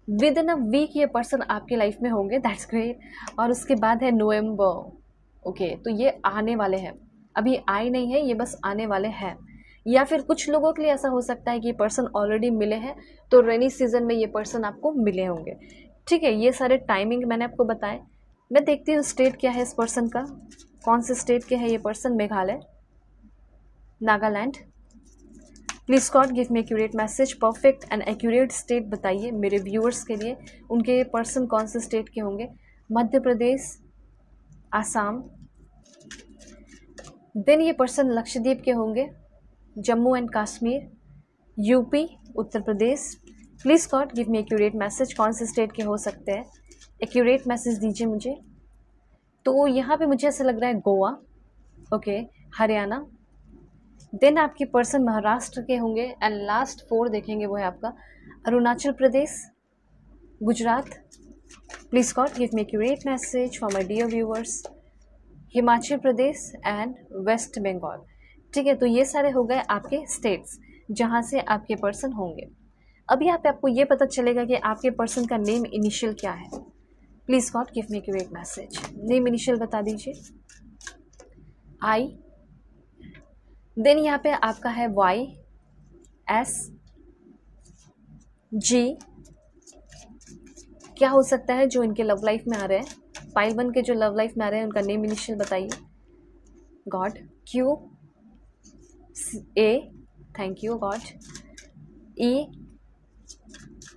Within a week ये पर्सन आपके लाइफ में होंगे, दैट्स ग्रेट। और उसके बाद है नवंबर, ओके। तो ये आने वाले हैं, अभी आए नहीं है, ये बस आने वाले हैं। या फिर कुछ लोगों के लिए ऐसा हो सकता है कि ये पर्सन ऑलरेडी मिले हैं, तो रेनी सीजन में ये पर्सन आपको मिले होंगे, ठीक है। ये सारे टाइमिंग मैंने आपको बताए। मैं देखती हूँ स्टेट क्या है इस पर्सन का, कौन से स्टेट के है ये person. Meghalaya, Nagaland. Please God give me accurate message, perfect and accurate state बताइए मेरे व्यूअर्स के लिए, उनके पर्सन कौन से स्टेट के होंगे। मध्य प्रदेश, आसाम। देन ये पर्सन लक्षद्वीप के होंगे, Jammu and Kashmir, UP, Uttar Pradesh. Please God give me accurate message, कौन से स्टेट के हो सकते हैं, एक्यूरेट मैसेज दीजिए मुझे। तो यहाँ पे मुझे ऐसा लग रहा है गोवा, ओके, हरियाणा। देन आपके पर्सन महाराष्ट्र के होंगे एंड लास्ट 4 देखेंगे, वो है आपका Arunachal Pradesh, Gujarat. Please God give me accurate message for my dear viewers, Himachal Pradesh and West Bengal, ठीक है। तो ये सारे हो गए आपके स्टेट्स जहाँ से आपके पर्सन होंगे। अब यहाँ पे आपको ये पता चलेगा कि आपके पर्सन का नेम इनिशियल क्या है। Please God give me accurate message, name initial बता दीजिए। आई। देन यहाँ पे आपका है वाई, एस, जी। क्या हो सकता है जो इनके लव लाइफ में आ रहे हैं, पाइल 1 के जो लव लाइफ में आ रहे हैं उनका नेम इनिशियल बताइए। God, Q, A, thank you God, E,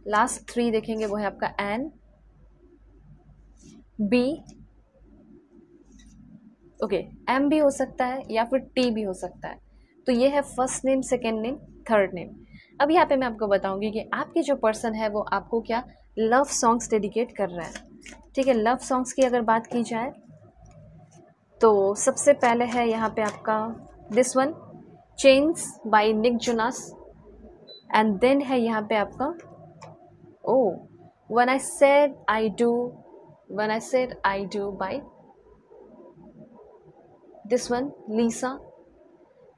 last 3 देखेंगे, वो है आपका एन, बी, ओके, एम भी हो सकता है या फिर टी भी हो सकता है। तो ये है first name, second name, third name. अब यहाँ पे मैं आपको बताऊंगी कि आपके जो पर्सन है वो आपको क्या लव सॉन्ग्स डेडिकेट कर रहा है। ठीक है, लव सॉन्ग्स की अगर बात की जाए तो सबसे पहले है यहाँ पे आपका this one, chains by Nick Jonas. And then है यहाँ पे आपका oh when I said I do, when I said I do by this one Lisa.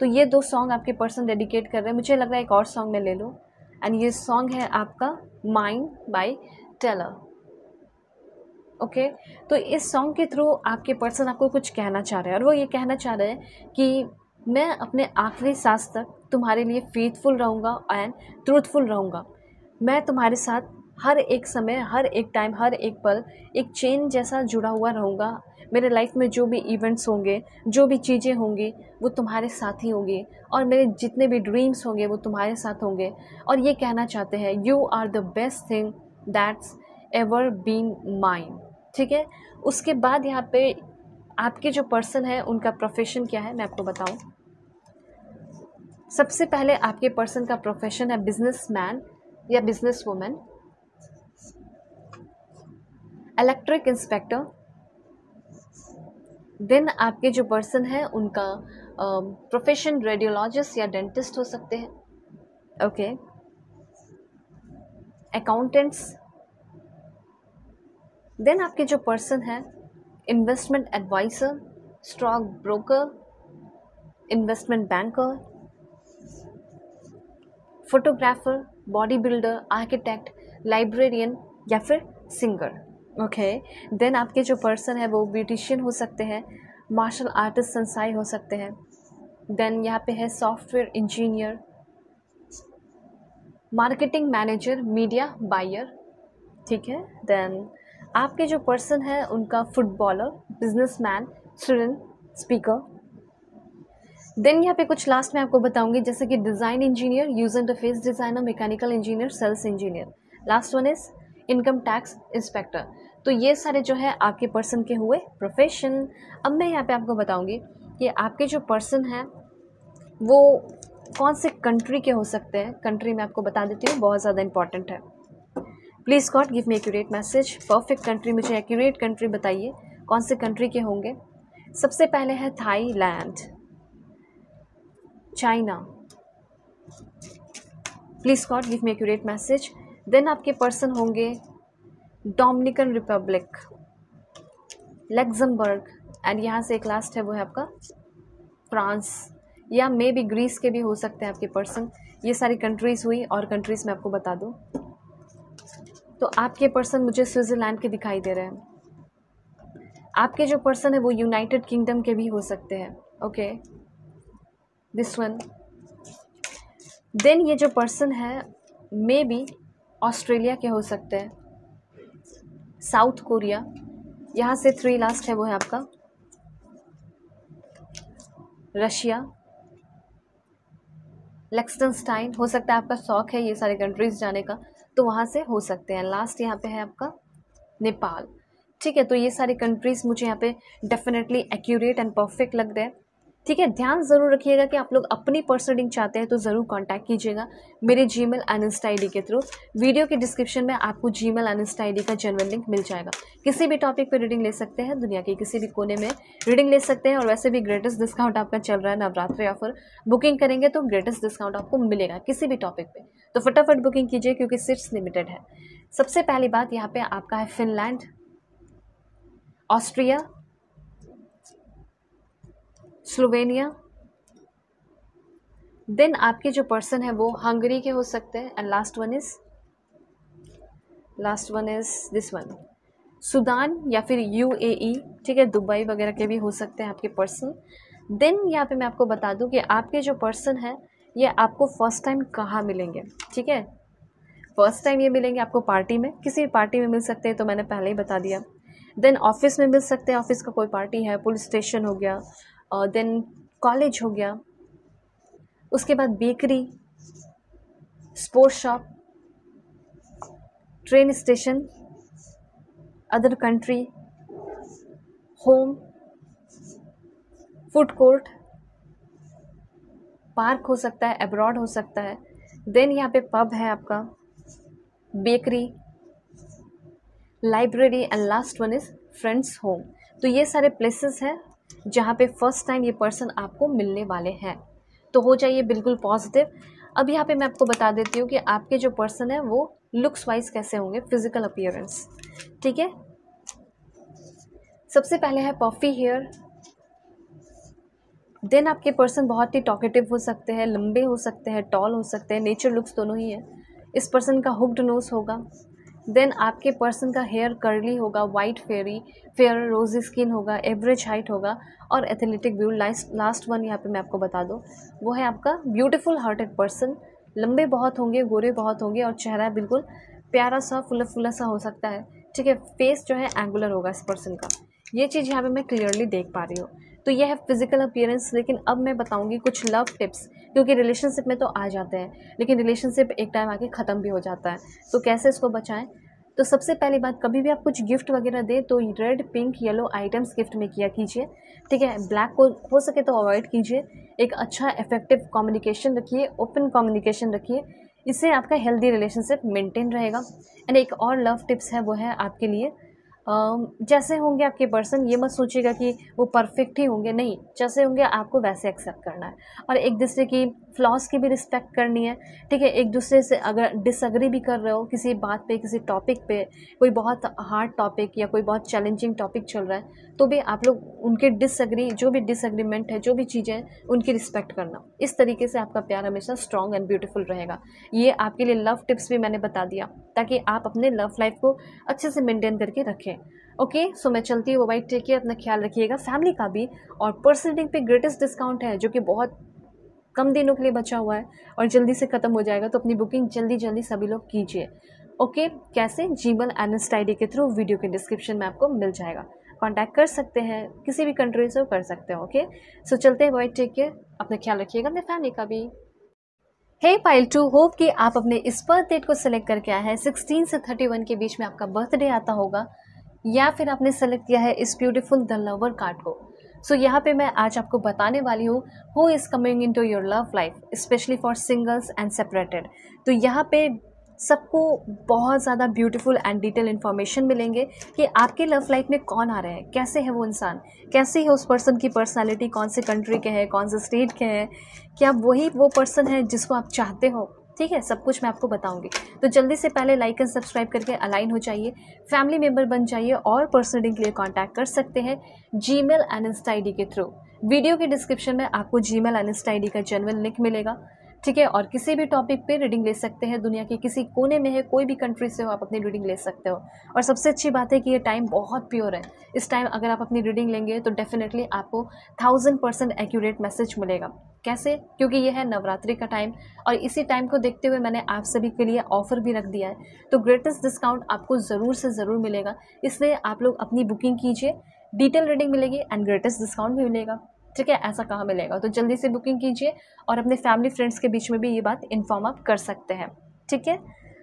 तो ये दो सॉन्ग आपके पर्सन डेडिकेट कर रहे हैं। मुझे लग रहा है एक और सॉन्ग मैं ले लूँ, एंड ये सॉन्ग है आपका माइंड बाय टेलर। ओके, तो इस सॉन्ग के थ्रू आपके पर्सन आपको कुछ कहना चाह रहे हैं, और वो ये कहना चाह रहे हैं कि मैं अपने आखिरी सांस तक तुम्हारे लिए फेथफुल रहूँगा एंड ट्रूथफुल रहूँगा। मैं तुम्हारे साथ हर एक समय, हर एक टाइम, हर एक पल एक चेन जैसा जुड़ा हुआ रहूँगा। मेरे लाइफ में जो भी इवेंट्स होंगे, जो भी चीज़ें होंगी, वो तुम्हारे साथ ही होंगी, और मेरे जितने भी ड्रीम्स होंगे वो तुम्हारे साथ होंगे। और ये कहना चाहते हैं you are the best thing that's ever been mine. ठीक है, उसके बाद यहाँ पे आपके जो पर्सन है उनका प्रोफेशन क्या है मैं आपको बताऊं। सबसे पहले आपके पर्सन का प्रोफेशन है बिजनेसमैन या business women, electric inspector. Then आपके जो पर्सन है उनका प्रोफेशन रेडियोलॉजिस्ट या डेंटिस्ट हो सकते हैं। Okay, accountants. देन आपके जो पर्सन है investment advisor, stock broker, investment banker, photographer, body builder, architect, librarian या फिर सिंगर। ओके, देन आपके जो पर्सन है वो ब्यूटिशियन हो सकते हैं, मार्शल आर्टिस्ट संसाई हो सकते हैं। देन यहाँ पे है software engineer, marketing manager, media buyer. ठीक है, देन आपके जो पर्सन है उनका footballer, businessman, student, speaker. Then यहाँ पे कुछ लास्ट में आपको बताऊंगी जैसे कि design engineer, user interface designer, mechanical engineer, sales engineer. Last one is income tax inspector. तो ये सारे जो है आपके पर्सन के हुए प्रोफेशन। अब मैं यहाँ पे आपको बताऊंगी कि आपके जो पर्सन है वो कौन से कंट्री के हो सकते हैं। कंट्री मैं आपको बता देती हूँ, बहुत ज़्यादा इंपॉर्टेंट है। Please God give me accurate message. Perfect country, मुझे एक्यूरेट कंट्री बताइए कौन से कंट्री के होंगे। सबसे पहले है Thailand, China. Please God give me accurate message. Then आपके पर्सन होंगे डोमिनिकन रिपब्लिक, लग्जमबर्ग, एंड यहाँ से एक लास्ट है वो है आपका फ्रांस, या मे बी ग्रीस के भी हो सकते हैं आपके पर्सन। ये सारी कंट्रीज़ हुई, और कंट्रीज़ मैं आपको बता दूँ तो आपके पर्सन मुझे स्विट्ज़रलैंड के दिखाई दे रहे हैं। आपके जो पर्सन है वो यूनाइटेड किंगडम के भी हो सकते हैं। Okay, this one. देन ये जो पर्सन है मे बी ऑस्ट्रेलिया के हो सकते हैं, साउथ कोरिया, यहाँ से 3 लास्ट है वो है आपका रशिया, लिechtenstein। हो सकता है आपका शौक है ये सारे कंट्रीज़ जाने का, तो वहाँ से हो सकते हैं। लास्ट यहाँ पे है आपका नेपाल। ठीक है, तो ये सारी कंट्रीज़ मुझे यहाँ पे डेफिनेटली एक्यूरेट एंड परफेक्ट लग रहे हैं। ठीक है, ध्यान ज़रूर रखिएगा कि आप लोग अपनी पर्सनल रीडिंग चाहते हैं तो ज़रूर कांटेक्ट कीजिएगा मेरे जीमेल एंड इंस्टा आईडी के थ्रू। वीडियो के डिस्क्रिप्शन में आपको जीमेल एंड इंस्टा आईडी का जेन्युइन लिंक मिल जाएगा। किसी भी टॉपिक पे रीडिंग ले सकते हैं, दुनिया के किसी भी कोने में रीडिंग ले सकते हैं। और वैसे भी ग्रेटेस्ट डिस्काउंट आपका चल रहा है नवरात्रि ऑफर, बुकिंग करेंगे तो ग्रेटेस्ट डिस्काउंट आपको मिलेगा किसी भी टॉपिक पे। तो फटाफट बुकिंग कीजिए क्योंकि सीट्स लिमिटेड है। सबसे पहली बात यहाँ पे आपका है फिनलैंड, ऑस्ट्रिया, स्लोवेनिया। देन आपके जो पर्सन है वो हंगरी के हो सकते हैं, and last one is this one, Sudan या फिर यूएई। ठीक है, दुबई वगैरह के भी हो सकते हैं आपके पर्सन। देन यहाँ पे मैं आपको बता दूं कि आपके जो पर्सन है ये आपको फर्स्ट टाइम कहाँ मिलेंगे। ठीक है, फर्स्ट टाइम ये मिलेंगे आपको पार्टी में, किसी भी पार्टी में मिल सकते हैं, तो मैंने पहले ही बता दिया। देन ऑफिस में मिल सकते हैं, ऑफिस का कोई पार्टी है, पुलिस स्टेशन हो गया, और देन कॉलेज हो गया, उसके बाद bakery, sports shop, train station, other country, home, food court, park हो सकता है, अब्रॉड हो सकता है, देन यहाँ पे पब है आपका, bakery, library and last one is friends home. तो ये सारे प्लेसेस हैं जहाँ पे फर्स्ट टाइम ये पर्सन आपको मिलने वाले हैं। तो हो जाइए बिल्कुल पॉजिटिव। अब यहाँ पे मैं आपको बता देती हूँ कि आपके जो पर्सन है वो लुक्स वाइज कैसे होंगे, फिजिकल अपीयरेंस। ठीक है, सबसे पहले है पफी हेयर। देन आपके पर्सन बहुत ही टॉकेटिव हो सकते हैं, लंबे हो सकते हैं, टॉल हो सकते हैं, नेचर लुक्स दोनों ही है। इस पर्सन का हुक्ड नोज होगा। देन आपके पर्सन का हेयर कर्ली होगा, वाइट फेयर रोजी स्किन होगा, एवरेज हाइट होगा और एथलेटिक बिल्ड। लास्ट वन यहाँ पे मैं आपको बता दूँ, वो है आपका ब्यूटीफुल हार्टेड पर्सन। लंबे बहुत होंगे, गोरे बहुत होंगे और चेहरा बिल्कुल प्यारा सा फुला फुला सा हो सकता है। ठीक है, फेस जो है एंगुलर होगा इस पर्सन का। ये चीज़ यहाँ पे मैं क्लियरली देख पा रही हूँ। तो ये है फिजिकल अपीयरेंस। लेकिन अब मैं बताऊंगी कुछ लव टिप्स, क्योंकि रिलेशनशिप में तो आ जाते हैं लेकिन रिलेशनशिप एक टाइम आके ख़त्म भी हो जाता है, तो कैसे इसको बचाएं। तो सबसे पहली बात, कभी भी आप कुछ गिफ्ट वगैरह दें तो red, pink, yellow items gift में किया कीजिए। ठीक है, ब्लैक को हो सके तो अवॉइड कीजिए। एक अच्छा इफेक्टिव कम्युनिकेशन रखिए, ओपन कम्युनिकेशन रखिए, इससे आपका हेल्दी रिलेशनशिप मेंटेन रहेगा। एंड एक और लव टिप्स है, वो है आपके लिए जैसे होंगे आपके पर्सन, ये मत सोचिएगा कि वो परफेक्ट ही होंगे, नहीं, जैसे होंगे आपको वैसे एक्सेप्ट करना है और एक दूसरे की फ्लॉज की भी रिस्पेक्ट करनी है। ठीक है, एक दूसरे से अगर डिसएग्री भी कर रहे हो किसी बात पे, किसी टॉपिक पे, कोई बहुत हार्ड टॉपिक या कोई बहुत चैलेंजिंग टॉपिक चल रहा है, तो भी आप लोग उनके डिसएग्री, जो भी डिसएग्रीमेंट है, जो भी चीज़ें हैं, उनकी रिस्पेक्ट करना। इस तरीके से आपका प्यार हमेशा स्ट्रॉन्ग एंड ब्यूटीफुल रहेगा। ये आपके लिए लव टिप्स भी मैंने बता दिया ताकि आप अपने लव लाइफ को अच्छे से मेंटेन करके रखें। ओके, सो मैं चलती हूँ, बाय, टेक केयर, अपना ख्याल रखिएगा, फैमिली का भी। और पर्सनल पे ग्रेटेस्ट डिस्काउंट है जो कि बहुत कम दिनों के लिए बचा हुआ है और जल्दी से ख़त्म हो जाएगा, तो अपनी बुकिंग जल्दी जल्दी सभी लोग कीजिए। ओके, कैसे? जीमेल एनएस्ट आईडी के थ्रू, वीडियो के डिस्क्रिप्शन में आपको मिल जाएगा, कांटेक्ट कर सकते हैं, किसी भी कंट्री से कर सकते हैं। ओके, सो चलते हैं, बाय, टेक केयर, अपना ख्याल रखिएगा, अपने फैमिली का भी। हे पाइल 2, होप कि आप अपने इस बर्थ डेट को सिलेक्ट करके आए हैं। 16 से 31 के बीच में आपका बर्थडे आता होगा, या फिर आपने सेलेक्ट किया है इस ब्यूटीफुल द लवर कार्ड को। सो यहाँ पे मैं आज आपको बताने वाली हूँ who is coming into your love life, specially for singles and separated. तो यहाँ पे सबको बहुत ज़्यादा ब्यूटीफुल एंड डिटेल इन्फॉर्मेशन मिलेंगे कि आपके लव लाइफ में कौन आ रहे हैं, कैसे है वो इंसान, कैसी है उस पर्सन की पर्सनालिटी, कौन से कंट्री के हैं, कौन से स्टेट के हैं, क्या वही वो पर्सन है जिसको आप चाहते हो। ठीक है, सब कुछ मैं आपको बताऊंगी। तो जल्दी से पहले लाइक एंड सब्सक्राइब करके अलाइन हो जाइए, फैमिली मेंबर बन जाइए और पर्सनल रीडिंग के लिए कांटेक्ट कर सकते हैं जीमेल एंड इंस्टा आईडी के थ्रू। वीडियो के डिस्क्रिप्शन में आपको जीमेल एंड इंस्टा आईडी का जेन्युइन लिंक मिलेगा। ठीक है, और किसी भी टॉपिक पे रीडिंग ले सकते हैं, दुनिया के किसी कोने में है, कोई भी कंट्री से हो, आप अपनी रीडिंग ले सकते हो। और सबसे अच्छी बात है कि ये टाइम बहुत प्योर है। इस टाइम अगर आप अपनी रीडिंग लेंगे तो डेफिनेटली आपको 1000% एक्यूरेट मैसेज मिलेगा। कैसे? क्योंकि ये है नवरात्रि का टाइम और इसी टाइम को देखते हुए मैंने आप सभी के लिए ऑफर भी रख दिया है, तो ग्रेटेस्ट डिस्काउंट आपको ज़रूर से ज़रूर मिलेगा। इसलिए आप लोग अपनी बुकिंग कीजिए, डिटेल रीडिंग मिलेगी एंड ग्रेटेस्ट डिस्काउंट भी मिलेगा। ठीक है, ऐसा कहाँ मिलेगा, तो जल्दी से बुकिंग कीजिए और अपने फैमिली फ्रेंड्स के बीच में भी ये बात इन्फॉर्म आप कर सकते हैं। ठीक है,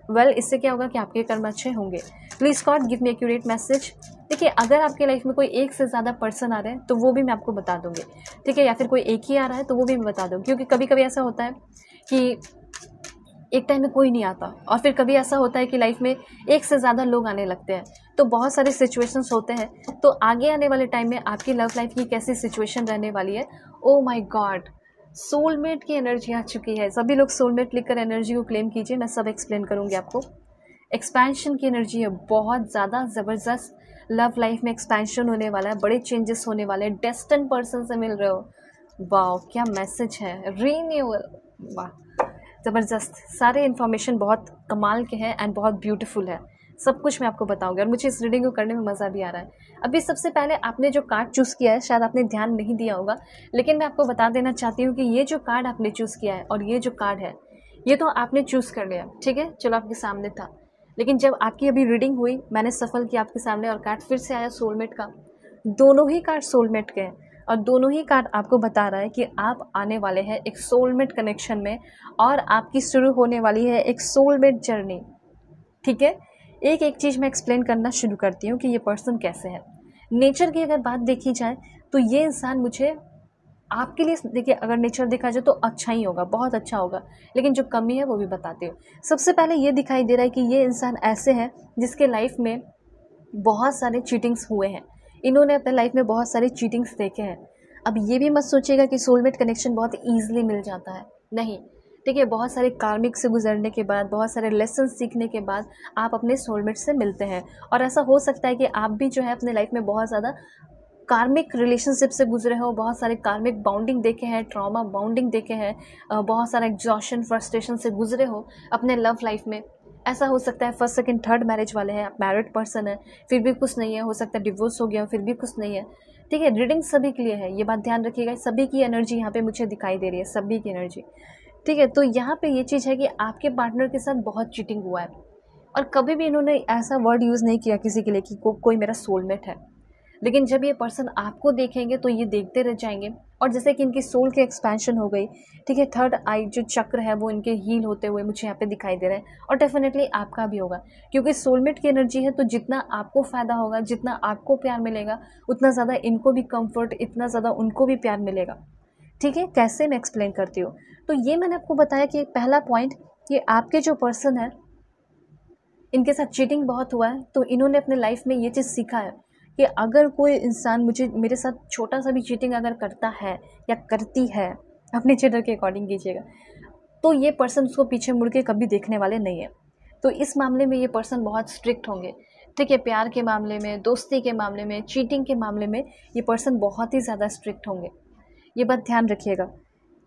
वेल, इससे क्या होगा कि आपके कर्म अच्छे होंगे। Please God give me accurate message. देखिए, अगर आपके लाइफ में कोई एक से ज़्यादा पर्सन आ रहे हैं तो वो भी मैं आपको बता दूंगी। ठीक है, या फिर कोई एक ही आ रहा है तो वो भी मैं बता दूँगी, क्योंकि कभी कभी ऐसा होता है कि एक टाइम में कोई नहीं आता और फिर कभी ऐसा होता है कि लाइफ में एक से ज़्यादा लोग आने लगते हैं, तो बहुत सारे सिचुएशंस होते हैं। तो आगे आने वाले टाइम में आपकी लव लाइफ की कैसी सिचुएशन रहने वाली है, ओ माय गॉड, सोलमेट की एनर्जी आ चुकी है। सभी लोग सोलमेट लिखकर एनर्जी को क्लेम कीजिए, मैं सब एक्सप्लेन करूँगी आपको। एक्सपेंशन की एनर्जी है, बहुत ज़्यादा ज़बरदस्त लव लाइफ में एक्सपेंशन होने वाला है, बड़े चेंजेस होने वाले हैं, डेस्टिन पर्सन से मिल रहे हो। वाह, क्या मैसेज है, रीन्यूअल, वाह ज़बरदस्त। सारे इन्फॉर्मेशन बहुत कमाल के हैं एंड बहुत ब्यूटीफुल है। सब कुछ मैं आपको बताऊंगी और मुझे इस रीडिंग को करने में मज़ा भी आ रहा है। अभी सबसे पहले आपने जो कार्ड चूज़ किया है, शायद आपने ध्यान नहीं दिया होगा, लेकिन मैं आपको बता देना चाहती हूँ कि ये जो कार्ड आपने चूज़ किया है और ये जो कार्ड है, ये तो आपने चूज़ कर लिया। ठीक है, चलो आपके सामने था, लेकिन जब आपकी अभी रीडिंग हुई, मैंने सफल किया आपके सामने और कार्ड फिर से आया सोलमेट का। दोनों ही कार्ड सोलमेट के हैं और दोनों ही कार्ड आपको बता रहा है कि आप आने वाले हैं एक सोलमेट कनेक्शन में और आपकी शुरू होने वाली है एक सोलमेट जर्नी। ठीक है, एक एक चीज़ मैं एक्सप्लेन करना शुरू करती हूँ कि ये पर्सन कैसे है। नेचर की अगर बात देखी जाए तो ये इंसान मुझे आपके लिए देखिए अगर नेचर देखा जाए तो अच्छा ही होगा, बहुत अच्छा होगा, लेकिन जो कमी है वो भी बताती हूँ। सबसे पहले ये दिखाई दे रहा है कि ये इंसान ऐसे हैं जिसके लाइफ में बहुत सारे चीटिंग्स हुए हैं। इन्होंने अपने लाइफ में बहुत सारे चीटिंग्स देखे हैं। अब ये भी मत सोचिएगा कि सोलमेट कनेक्शन बहुत ईजिली मिल जाता है, नहीं। ठीक है, बहुत सारे कार्मिक से गुजरने के बाद, बहुत सारे लेसन सीखने के बाद आप अपने सोलमेट से मिलते हैं। और ऐसा हो सकता है कि आप भी जो है अपने लाइफ में बहुत ज़्यादा कार्मिक रिलेशनशिप से गुजरे हो, बहुत सारे कार्मिक बाउंडिंग देखे हैं, ट्रॉमा बाउंडिंग देखे हैं, बहुत सारा एग्जॉशन फ्रस्ट्रेशन से गुजरे हो अपने लव लाइफ में। ऐसा हो सकता है फर्स्ट सेकंड थर्ड मैरिज वाले हैं, आप मैरिड पर्सन है फिर भी कुछ नहीं है, हो सकता है डिवोर्स हो गया फिर भी कुछ नहीं है। ठीक है, रीडिंग सभी के लिए है, ये बात ध्यान रखिएगा। सभी की एनर्जी यहाँ पे मुझे दिखाई दे रही है, सभी की एनर्जी। ठीक है, तो यहाँ पे ये चीज़ है कि आपके पार्टनर के साथ बहुत चीटिंग हुआ है और कभी भी इन्होंने ऐसा वर्ड यूज़ नहीं किया किसी के लिए कि कोई मेरा सोलमेट है। लेकिन जब ये पर्सन आपको देखेंगे तो ये देखते रह जाएंगे, और जैसे कि इनकी सोल की एक्सपेंशन हो गई। ठीक है, थर्ड आई जो चक्र है वो इनके हील होते हुए मुझे यहाँ पे दिखाई दे रहा है, और डेफिनेटली आपका भी होगा, क्योंकि सोलमेट की एनर्जी है। तो जितना आपको फ़ायदा होगा, जितना आपको प्यार मिलेगा, उतना ज़्यादा इनको भी कंफर्ट, इतना ज़्यादा उनको भी प्यार मिलेगा। ठीक है, कैसे मैं एक्सप्लेन करती हूँ। तो ये मैंने आपको बताया कि पहला पॉइंट, ये आपके जो पर्सन है इनके साथ चीटिंग बहुत हुआ है, तो इन्होंने अपने लाइफ में ये चीज़ सीखा है कि अगर कोई इंसान मेरे साथ छोटा सा भी चीटिंग अगर करता है या करती है, अपने जेंडर के अकॉर्डिंग कीजिएगा, तो ये पर्सन उसको पीछे मुड़ के कभी देखने वाले नहीं है। तो इस मामले में ये पर्सन बहुत स्ट्रिक्ट होंगे। ठीक है, प्यार के मामले में, दोस्ती के मामले में, चीटिंग के मामले में ये पर्सन बहुत ही ज़्यादा स्ट्रिक्ट होंगे, ये बात ध्यान रखिएगा।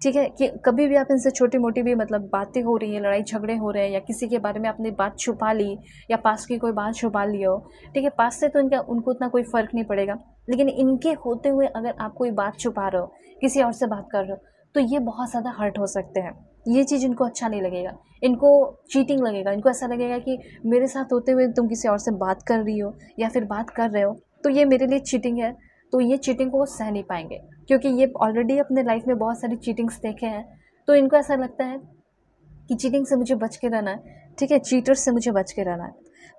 ठीक है, कि कभी भी आप इनसे छोटी मोटी भी मतलब बातें हो रही हैं, लड़ाई झगड़े हो रहे हैं, या किसी के बारे में आपने बात छुपा ली, या पास की कोई बात छुपा ली हो। ठीक है, पास से तो उनको उतना कोई फ़र्क नहीं पड़ेगा, लेकिन इनके होते हुए अगर आप कोई बात छुपा रहे हो, किसी और से बात कर रहे हो, तो ये बहुत ज़्यादा हर्ट हो सकते हैं। ये चीज़ इनको अच्छा नहीं लगेगा, इनको चीटिंग लगेगा। इनको ऐसा लगेगा कि मेरे साथ होते हुए तुम किसी और से बात कर रही हो या फिर बात कर रहे हो, तो ये मेरे लिए चीटिंग है। तो ये चीटिंग को वो सह नहीं पाएंगे, क्योंकि ये ऑलरेडी अपने लाइफ में बहुत सारी चीटिंग्स देखे हैं। तो इनको ऐसा लगता है कि चीटिंग से मुझे बच के रहना है। ठीक है, चीटर्स से मुझे बच के रहना है।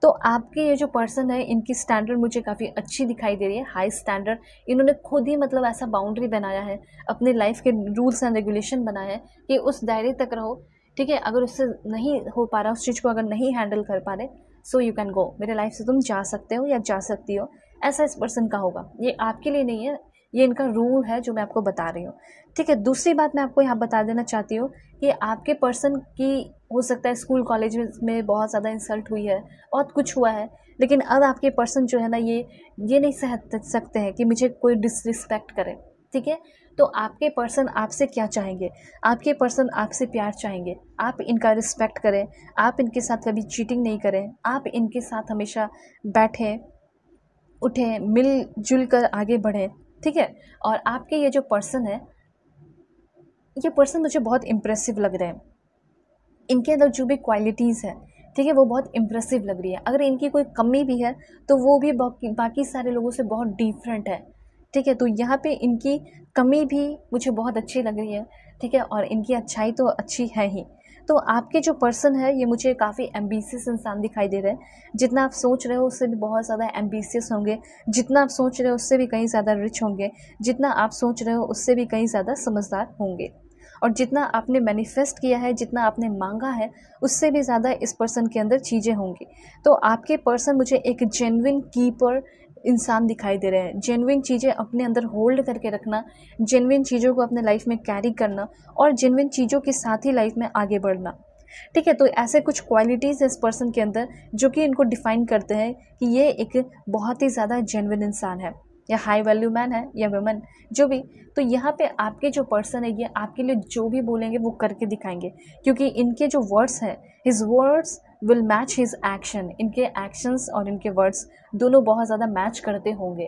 तो आपके ये जो पर्सन है, इनकी स्टैंडर्ड मुझे काफ़ी अच्छी दिखाई दे रही है, हाई स्टैंडर्ड। इन्होंने खुद ही मतलब ऐसा बाउंड्री बनाया है, अपने लाइफ के रूल्स एंड रेगुलेशन बनाए हैं कि उस दायरे तक रहो। ठीक है, अगर उससे नहीं हो पा रहा, उस चीज़ को अगर नहीं हैंडल कर पा रहे, सो यू कैन गो, मेरे लाइफ से तुम जा सकते हो या जा सकती हो। ऐसा इस पर्सन का होगा, ये आपके लिए नहीं है, ये इनका रूल है जो मैं आपको बता रही हूँ। ठीक है, दूसरी बात मैं आपको यहाँ बता देना चाहती हूँ कि आपके पर्सन की हो सकता है स्कूल कॉलेज में बहुत ज़्यादा इंसल्ट हुई है, बहुत कुछ हुआ है, लेकिन अब आपके पर्सन जो है ना, ये नहीं सह सकते हैं कि मुझे कोई डिसरिस्पेक्ट करे। ठीक है, तो आपके पर्सन आपसे क्या चाहेंगे? आपके पर्सन आपसे प्यार चाहेंगे, आप इनका रिस्पेक्ट करें, आप इनके साथ कभी चीटिंग नहीं करें, आप इनके साथ हमेशा बैठें, उठें, मिलजुल कर आगे बढ़ें। ठीक है, और आपके ये जो पर्सन है, ये पर्सन मुझे बहुत इम्प्रेसिव लग रहे हैं। इनके अंदर जो भी क्वालिटीज़ है, ठीक है, वो बहुत इम्प्रेसिव लग रही है। अगर इनकी कोई कमी भी है तो वो भी बाकी सारे लोगों से बहुत डिफरेंट है। ठीक है, तो यहाँ पे इनकी कमी भी मुझे बहुत अच्छी लग रही है। ठीक है, और इनकी अच्छाई तो अच्छी है ही। तो आपके जो पर्सन है, ये मुझे काफ़ी एम्बिशियस इंसान दिखाई दे रहे हैं। जितना आप सोच रहे हो उससे भी बहुत ज़्यादा एम्बिशियस होंगे, जितना आप सोच रहे हो उससे भी कहीं ज़्यादा रिच होंगे, जितना आप सोच रहे हो उससे भी कहीं ज़्यादा समझदार होंगे, और जितना आपने मैनिफेस्ट किया है, जितना आपने मांगा है, उससे भी ज़्यादा इस पर्सन के अंदर चीज़ें होंगी। तो आपके पर्सन मुझे एक जेन्युइन कीपर इंसान दिखाई दे रहे हैं। जेन्युइन चीज़ें अपने अंदर होल्ड करके रखना, जेन्युइन चीज़ों को अपने लाइफ में कैरी करना, और जेन्युइन चीज़ों के साथ ही लाइफ में आगे बढ़ना। ठीक है, तो ऐसे कुछ क्वालिटीज़ है इस पर्सन के अंदर जो कि इनको डिफाइन करते हैं कि ये एक बहुत ही ज़्यादा जेन्युइन इंसान है, या हाई वैल्यू मैन है या वुमन, जो भी। तो यहाँ पे आपके जो पर्सन है, ये आपके लिए जो भी बोलेंगे वो करके दिखाएंगे, क्योंकि इनके जो वर्ड्स हैं, his words will match his action. इनके एक्शंस और इनके वर्ड्स दोनों बहुत ज़्यादा मैच करते होंगे।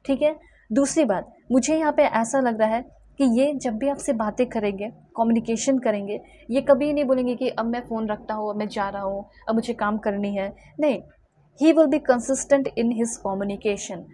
ठीक है, दूसरी बात, मुझे यहाँ पे ऐसा लग रहा है कि ये जब भी आपसे बातें करेंगे, कम्युनिकेशन करेंगे, ये कभी नहीं बोलेंगे कि अब मैं फ़ोन रखता हूँ, अब मैं जा रहा हूँ, अब मुझे काम करनी है। नहीं, he will be consistent in his communication.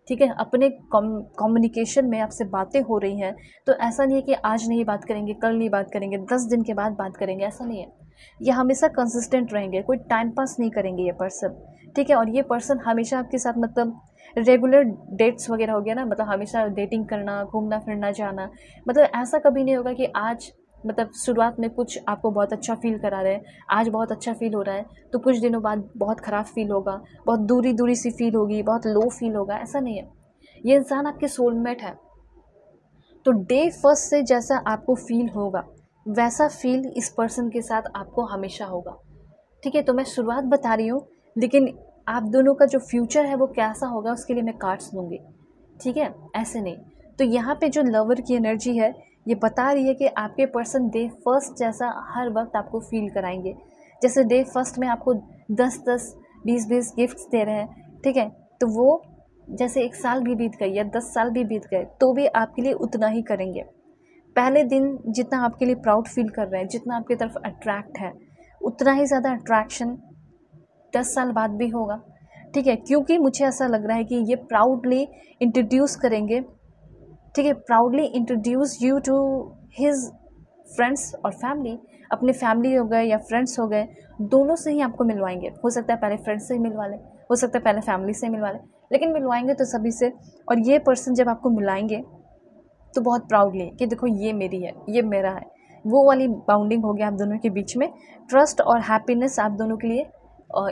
ठीक है, अपने कम्युनिकेशन में आपसे बातें हो रही हैं तो ऐसा नहीं है कि आज नहीं बात करेंगे, कल नहीं बात करेंगे, 10 दिन के बाद बात करेंगे, ऐसा नहीं है। ये हमेशा कंसिस्टेंट रहेंगे, कोई टाइम पास नहीं करेंगे ये पर्सन। ठीक है, और ये पर्सन हमेशा आपके साथ मतलब रेगुलर डेट्स वगैरह हो गया ना, मतलब हमेशा डेटिंग करना, घूमना फिरना जाना, मतलब ऐसा कभी नहीं होगा कि आज मतलब शुरुआत में कुछ आपको बहुत अच्छा फील करा रहे हैं, आज बहुत अच्छा फील हो रहा है तो कुछ दिनों बाद बहुत ख़राब फील होगा, बहुत दूरी दूरी सी फील होगी, बहुत लो फील होगा, ऐसा नहीं है। ये इंसान आपके सोलमेट है। तो डे फर्स्ट से जैसा आपको फील होगा वैसा फील इस पर्सन के साथ आपको हमेशा होगा। ठीक है, तो मैं शुरुआत बता रही हूँ, लेकिन आप दोनों का जो फ्यूचर है वो कैसा होगा उसके लिए मैं कार्ड्स दूंगी। ठीक है, ऐसे नहीं। तो यहाँ पे जो लवर की एनर्जी है ये बता रही है कि आपके पर्सन डे फर्स्ट जैसा हर वक्त आपको फील कराएंगे। जैसे डे फर्स्ट में आपको 10-10, 20-20 गिफ्ट्स दे रहे हैं, ठीक है, तो वो जैसे 1 साल भी बीत गई या 10 साल भी बीत गए तो भी आपके लिए उतना ही करेंगे। पहले दिन जितना आपके लिए प्राउड फील कर रहे हैं, जितना आपकी तरफ अट्रैक्ट है, उतना ही ज़्यादा अट्रैक्शन 10 साल बाद भी होगा। ठीक है, क्योंकि मुझे ऐसा लग रहा है कि ये प्राउडली इंट्रोड्यूस करेंगे। ठीक है, proudly introduce you to his friends और फैमिली। अपने फैमिली हो गए या फ्रेंड्स हो गए, दोनों से ही आपको मिलवाएंगे। हो सकता है पहले फ्रेंड्स से ही मिलवा लें, हो सकता है पहले फैमिली से मिलवा लें, लेकिन मिलवाएंगे तो सभी से। और ये पर्सन जब आपको मिलाएंगे तो बहुत प्राउडली कि देखो ये मेरी है, ये मेरा है, वो वाली बाउंडिंग होगी आप दोनों के बीच में। ट्रस्ट और हैप्पीनेस आप दोनों के लिए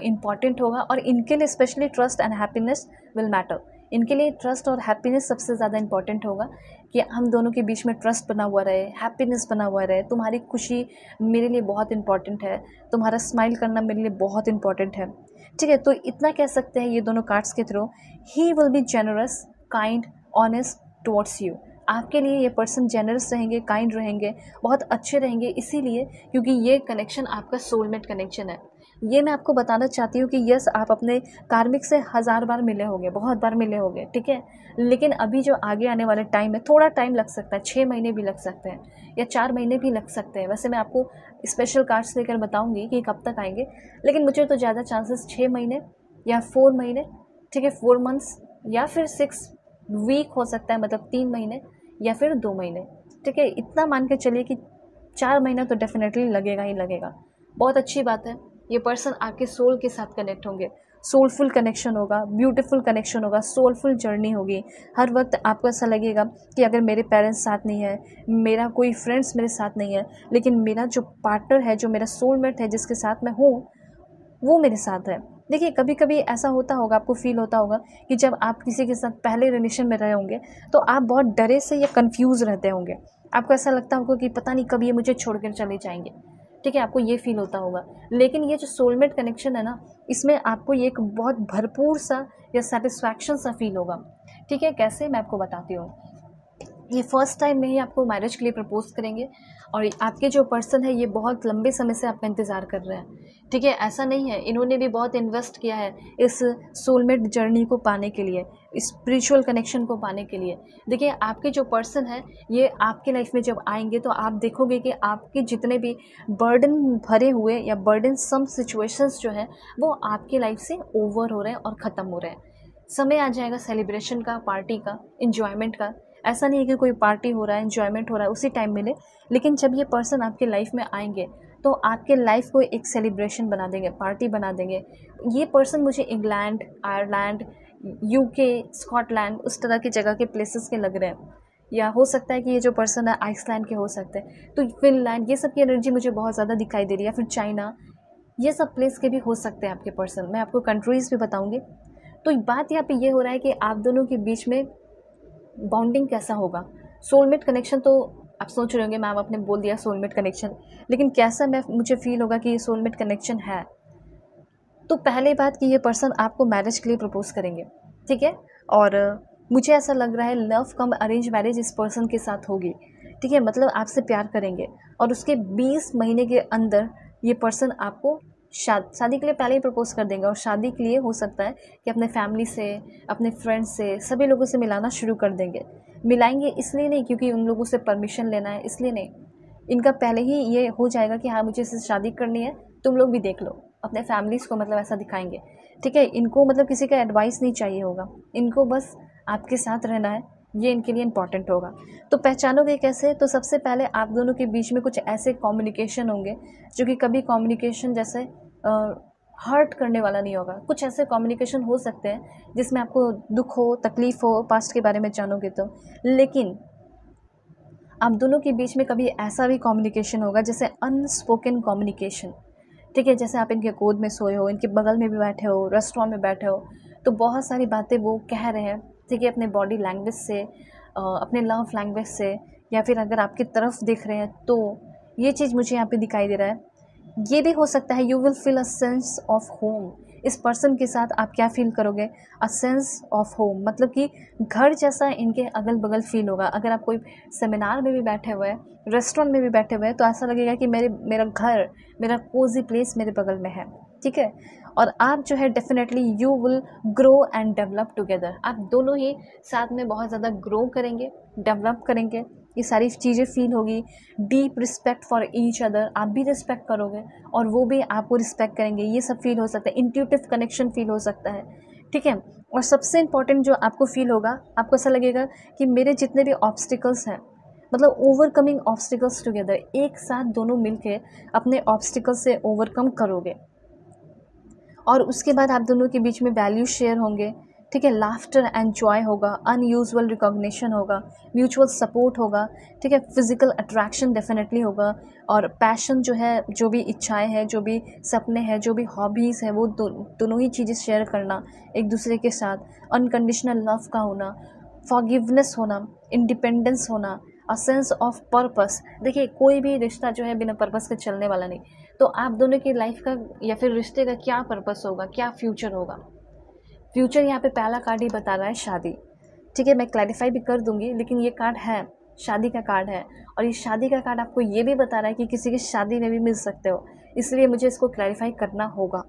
इम्पॉर्टेंट होगा, और इनके लिए specially trust and happiness will matter. इनके लिए ट्रस्ट और हैप्पीनेस सबसे ज़्यादा इंपॉर्टेंट होगा कि हम दोनों के बीच में ट्रस्ट बना हुआ रहे, हैप्पीनेस बना हुआ रहे। तुम्हारी खुशी मेरे लिए बहुत इंपॉर्टेंट है, तुम्हारा स्माइल करना मेरे लिए बहुत इंपॉर्टेंट है। ठीक है, तो इतना कह सकते हैं ये दोनों कार्ड्स के through. He will be generous, kind, honest towards you. आपके लिए ये पर्सन जेनरस रहेंगे, काइंड रहेंगे, बहुत अच्छे रहेंगे, इसीलिए क्योंकि ये कनेक्शन आपका सोलमेट कनेक्शन है। ये मैं आपको बताना चाहती हूँ कि यस, आप अपने कार्मिक से 1000 बार मिले होंगे, बहुत बार मिले होंगे, ठीक है, लेकिन अभी जो आगे आने वाले टाइम है थोड़ा टाइम लग सकता है, 6 महीने भी लग सकते हैं या 4 महीने भी लग सकते हैं। वैसे मैं आपको स्पेशल कार्ड्स लेकर बताऊँगी कि कब तक आएंगे, लेकिन मुझे तो ज़्यादा चांसेस 6 महीने या 4 महीने, ठीक है, 4 मंथ्स या फिर 6 वीक हो सकता है, मतलब 3 महीने या फिर 2 महीने। ठीक है, इतना मान के चलिए कि 4 महीना तो डेफिनेटली लगेगा ही लगेगा। बहुत अच्छी बात है, ये पर्सन आपके सोल के साथ कनेक्ट होंगे, सोलफुल कनेक्शन होगा, ब्यूटीफुल कनेक्शन होगा, सोलफुल जर्नी होगी। हर वक्त आपको ऐसा लगेगा कि अगर मेरे पेरेंट्स साथ नहीं है, मेरा कोई फ्रेंड्स मेरे साथ नहीं है, लेकिन मेरा जो पार्टनर है, जो मेरा सोलमेट है, जिसके साथ मैं हूँ, वो मेरे साथ है। देखिए, कभी कभी ऐसा होता होगा, आपको फील होता होगा कि जब आप किसी के साथ पहले रिलेशन में रहे होंगे तो आप बहुत डरे से या कंफ्यूज रहते होंगे। आपको ऐसा लगता होगा कि पता नहीं कब ये मुझे छोड़कर चले जाएंगे। ठीक है, आपको ये फील होता होगा, लेकिन ये जो सोलमेट कनेक्शन है ना, इसमें आपको ये एक बहुत भरपूर सा या सेटिस्फैक्शन सा फील होगा। ठीक है, कैसे, मैं आपको बताती हूँ। ये फर्स्ट टाइम में ही आपको मैरिज के लिए प्रपोज करेंगे, और आपके जो पर्सन है ये बहुत लंबे समय से आपका इंतज़ार कर रहे हैं। ठीक है, ऐसा नहीं है, इन्होंने भी बहुत इन्वेस्ट किया है इस सोलमेट जर्नी को पाने के लिए, स्पिरिचुअल कनेक्शन को पाने के लिए। देखिए, आपके जो पर्सन है ये आपके लाइफ में जब आएंगे तो आप देखोगे कि आपके जितने भी बर्डन भरे हुए या बर्डन सम सिचुएशंस जो है वो आपके लाइफ से ओवर हो रहे हैं और ख़त्म हो रहे हैं। समय आ जाएगा सेलिब्रेशन का, पार्टी का, इन्जॉयमेंट का। ऐसा नहीं है कि कोई पार्टी हो रहा है, एन्जॉयमेंट हो रहा है उसी टाइम मिले, लेकिन जब ये पर्सन आपके लाइफ में आएंगे तो आपके लाइफ को एक सेलिब्रेशन बना देंगे, पार्टी बना देंगे। ये पर्सन मुझे इंग्लैंड, आयरलैंड, यूके, स्कॉटलैंड, उस तरह की जगह के प्लेसेस के लग रहे हैं, या हो सकता है कि ये जो पर्सन है आइसलैंड के हो सकते हैं, तो फिनलैंड, ये सब की एनर्जी मुझे बहुत ज़्यादा दिखाई दे रही है, या फिर चाइना, ये सब प्लेस के भी हो सकते हैं आपके पर्सन। मैं आपको कंट्रीज़ भी बताऊँगी। तो बात यहाँ पे ये हो रहा है कि आप दोनों के बीच में बॉन्डिंग कैसा होगा। सोलमेट कनेक्शन तो आप सोच रहे होंगे मैम आपने बोल दिया सोलमेट कनेक्शन, लेकिन कैसा मुझे फील होगा कि ये सोलमेट कनेक्शन है। तो पहले बात कि ये पर्सन आपको मैरिज के लिए प्रपोज करेंगे, ठीक है, और मुझे ऐसा लग रहा है लव कम अरेंज मैरिज इस पर्सन के साथ होगी। ठीक है, मतलब आपसे प्यार करेंगे और उसके 20 महीने के अंदर ये पर्सन आपको शादी के लिए पहले ही प्रपोज कर देंगे, और शादी के लिए हो सकता है कि अपने फैमिली से, अपने फ्रेंड्स से, सभी लोगों से मिलाना शुरू कर देंगे। मिलाएंगे इसलिए नहीं क्योंकि उन लोगों से परमिशन लेना है, इसलिए नहीं, इनका पहले ही ये हो जाएगा कि हाँ मुझे इससे शादी करनी है, तुम लोग भी देख लो, अपने फैमिलीज़ को मतलब ऐसा दिखाएंगे। ठीक है, इनको मतलब किसी का एडवाइस नहीं चाहिए होगा, इनको बस आपके साथ रहना है, ये इनके लिए इम्पॉर्टेंट होगा। तो पहचानोगे कैसे, तो सबसे पहले आप दोनों के बीच में कुछ ऐसे कम्युनिकेशन होंगे जो कि कभी कम्युनिकेशन जैसे हर्ट करने वाला नहीं होगा। कुछ ऐसे कम्युनिकेशन हो सकते हैं जिसमें आपको दुख हो, तकलीफ़ हो, पास्ट के बारे में जानोगे तो, लेकिन आप दोनों के बीच में कभी ऐसा भी कम्युनिकेशन होगा जैसे अनस्पोकन कम्युनिकेशन, ठीक है। जैसे आप इनके गोद में सोए हो, इनके बगल में भी बैठे हो, रेस्टोरेंट में बैठे हो, तो बहुत सारी बातें वो कह रहे हैं, ठीक है, अपने बॉडी लैंग्वेज से, अपने लव लैंग्वेज से, या फिर अगर आपकी तरफ देख रहे हैं तो ये चीज़ मुझे यहाँ पे दिखाई दे रहा है। ये भी हो सकता है you will feel a sense of home. इस पर्सन के साथ आप क्या फील करोगे? अ सेंस ऑफ होम, मतलब कि घर जैसा इनके अगल बगल फील होगा। अगर आप कोई सेमिनार में भी बैठे हुए हैं, रेस्टोरेंट में भी बैठे हुए हैं, तो ऐसा लगेगा कि मेरा घर, मेरा कोजी प्लेस मेरे बगल में है, ठीक है। और आप जो है definitely you will grow and develop together. आप दोनों ही साथ में बहुत ज़्यादा ग्रो करेंगे, डेवलप करेंगे, ये सारी चीज़ें फील होगी। Deep respect for each other, आप भी रिस्पेक्ट करोगे और वो भी आपको रिस्पेक्ट करेंगे, ये सब फील हो सकता है। इंट्यूटिव कनेक्शन फील हो सकता है, ठीक है। और सबसे इम्पॉर्टेंट जो आपको फील होगा, आपको ऐसा लगेगा कि मेरे जितने भी ऑब्स्टिकल्स हैं, मतलब ओवरकमिंग ऑब्स्टिकल्स टुगेदर, एक साथ दोनों मिलके अपने ऑब्स्टिकल्स से ओवरकम करोगे। और उसके बाद आप दोनों के बीच में वैल्यू शेयर होंगे, ठीक है। लाफ्टर एंड जॉय होगा, अनयूजुअल रिकॉग्निशन होगा, म्यूचुअल सपोर्ट होगा, ठीक है। फिजिकल अट्रैक्शन डेफिनेटली होगा, और पैशन जो है, जो भी इच्छाएं हैं, जो भी सपने हैं, जो भी हॉबीज़ हैं, वो दोनों ही चीज़ें शेयर करना एक दूसरे के साथ। अनकंडीशनल लव का होना, फॉरगिवनेस होना, इंडिपेंडेंस होना, अ सेंस ऑफ पर्पस। देखिए, कोई भी रिश्ता जो है बिना पर्पस के चलने वाला नहीं। तो आप दोनों की लाइफ का या फिर रिश्ते का क्या पर्पस होगा, क्या फ्यूचर होगा? फ्यूचर यहाँ पे पहला कार्ड ही बता रहा है शादी, ठीक है। मैं क्लैरिफाई भी कर दूंगी, लेकिन ये कार्ड है, शादी का कार्ड है, और ये शादी का कार्ड आपको ये भी बता रहा है कि किसी की शादी में भी मिल सकते हो, इसलिए मुझे इसको क्लैरिफाई करना होगा,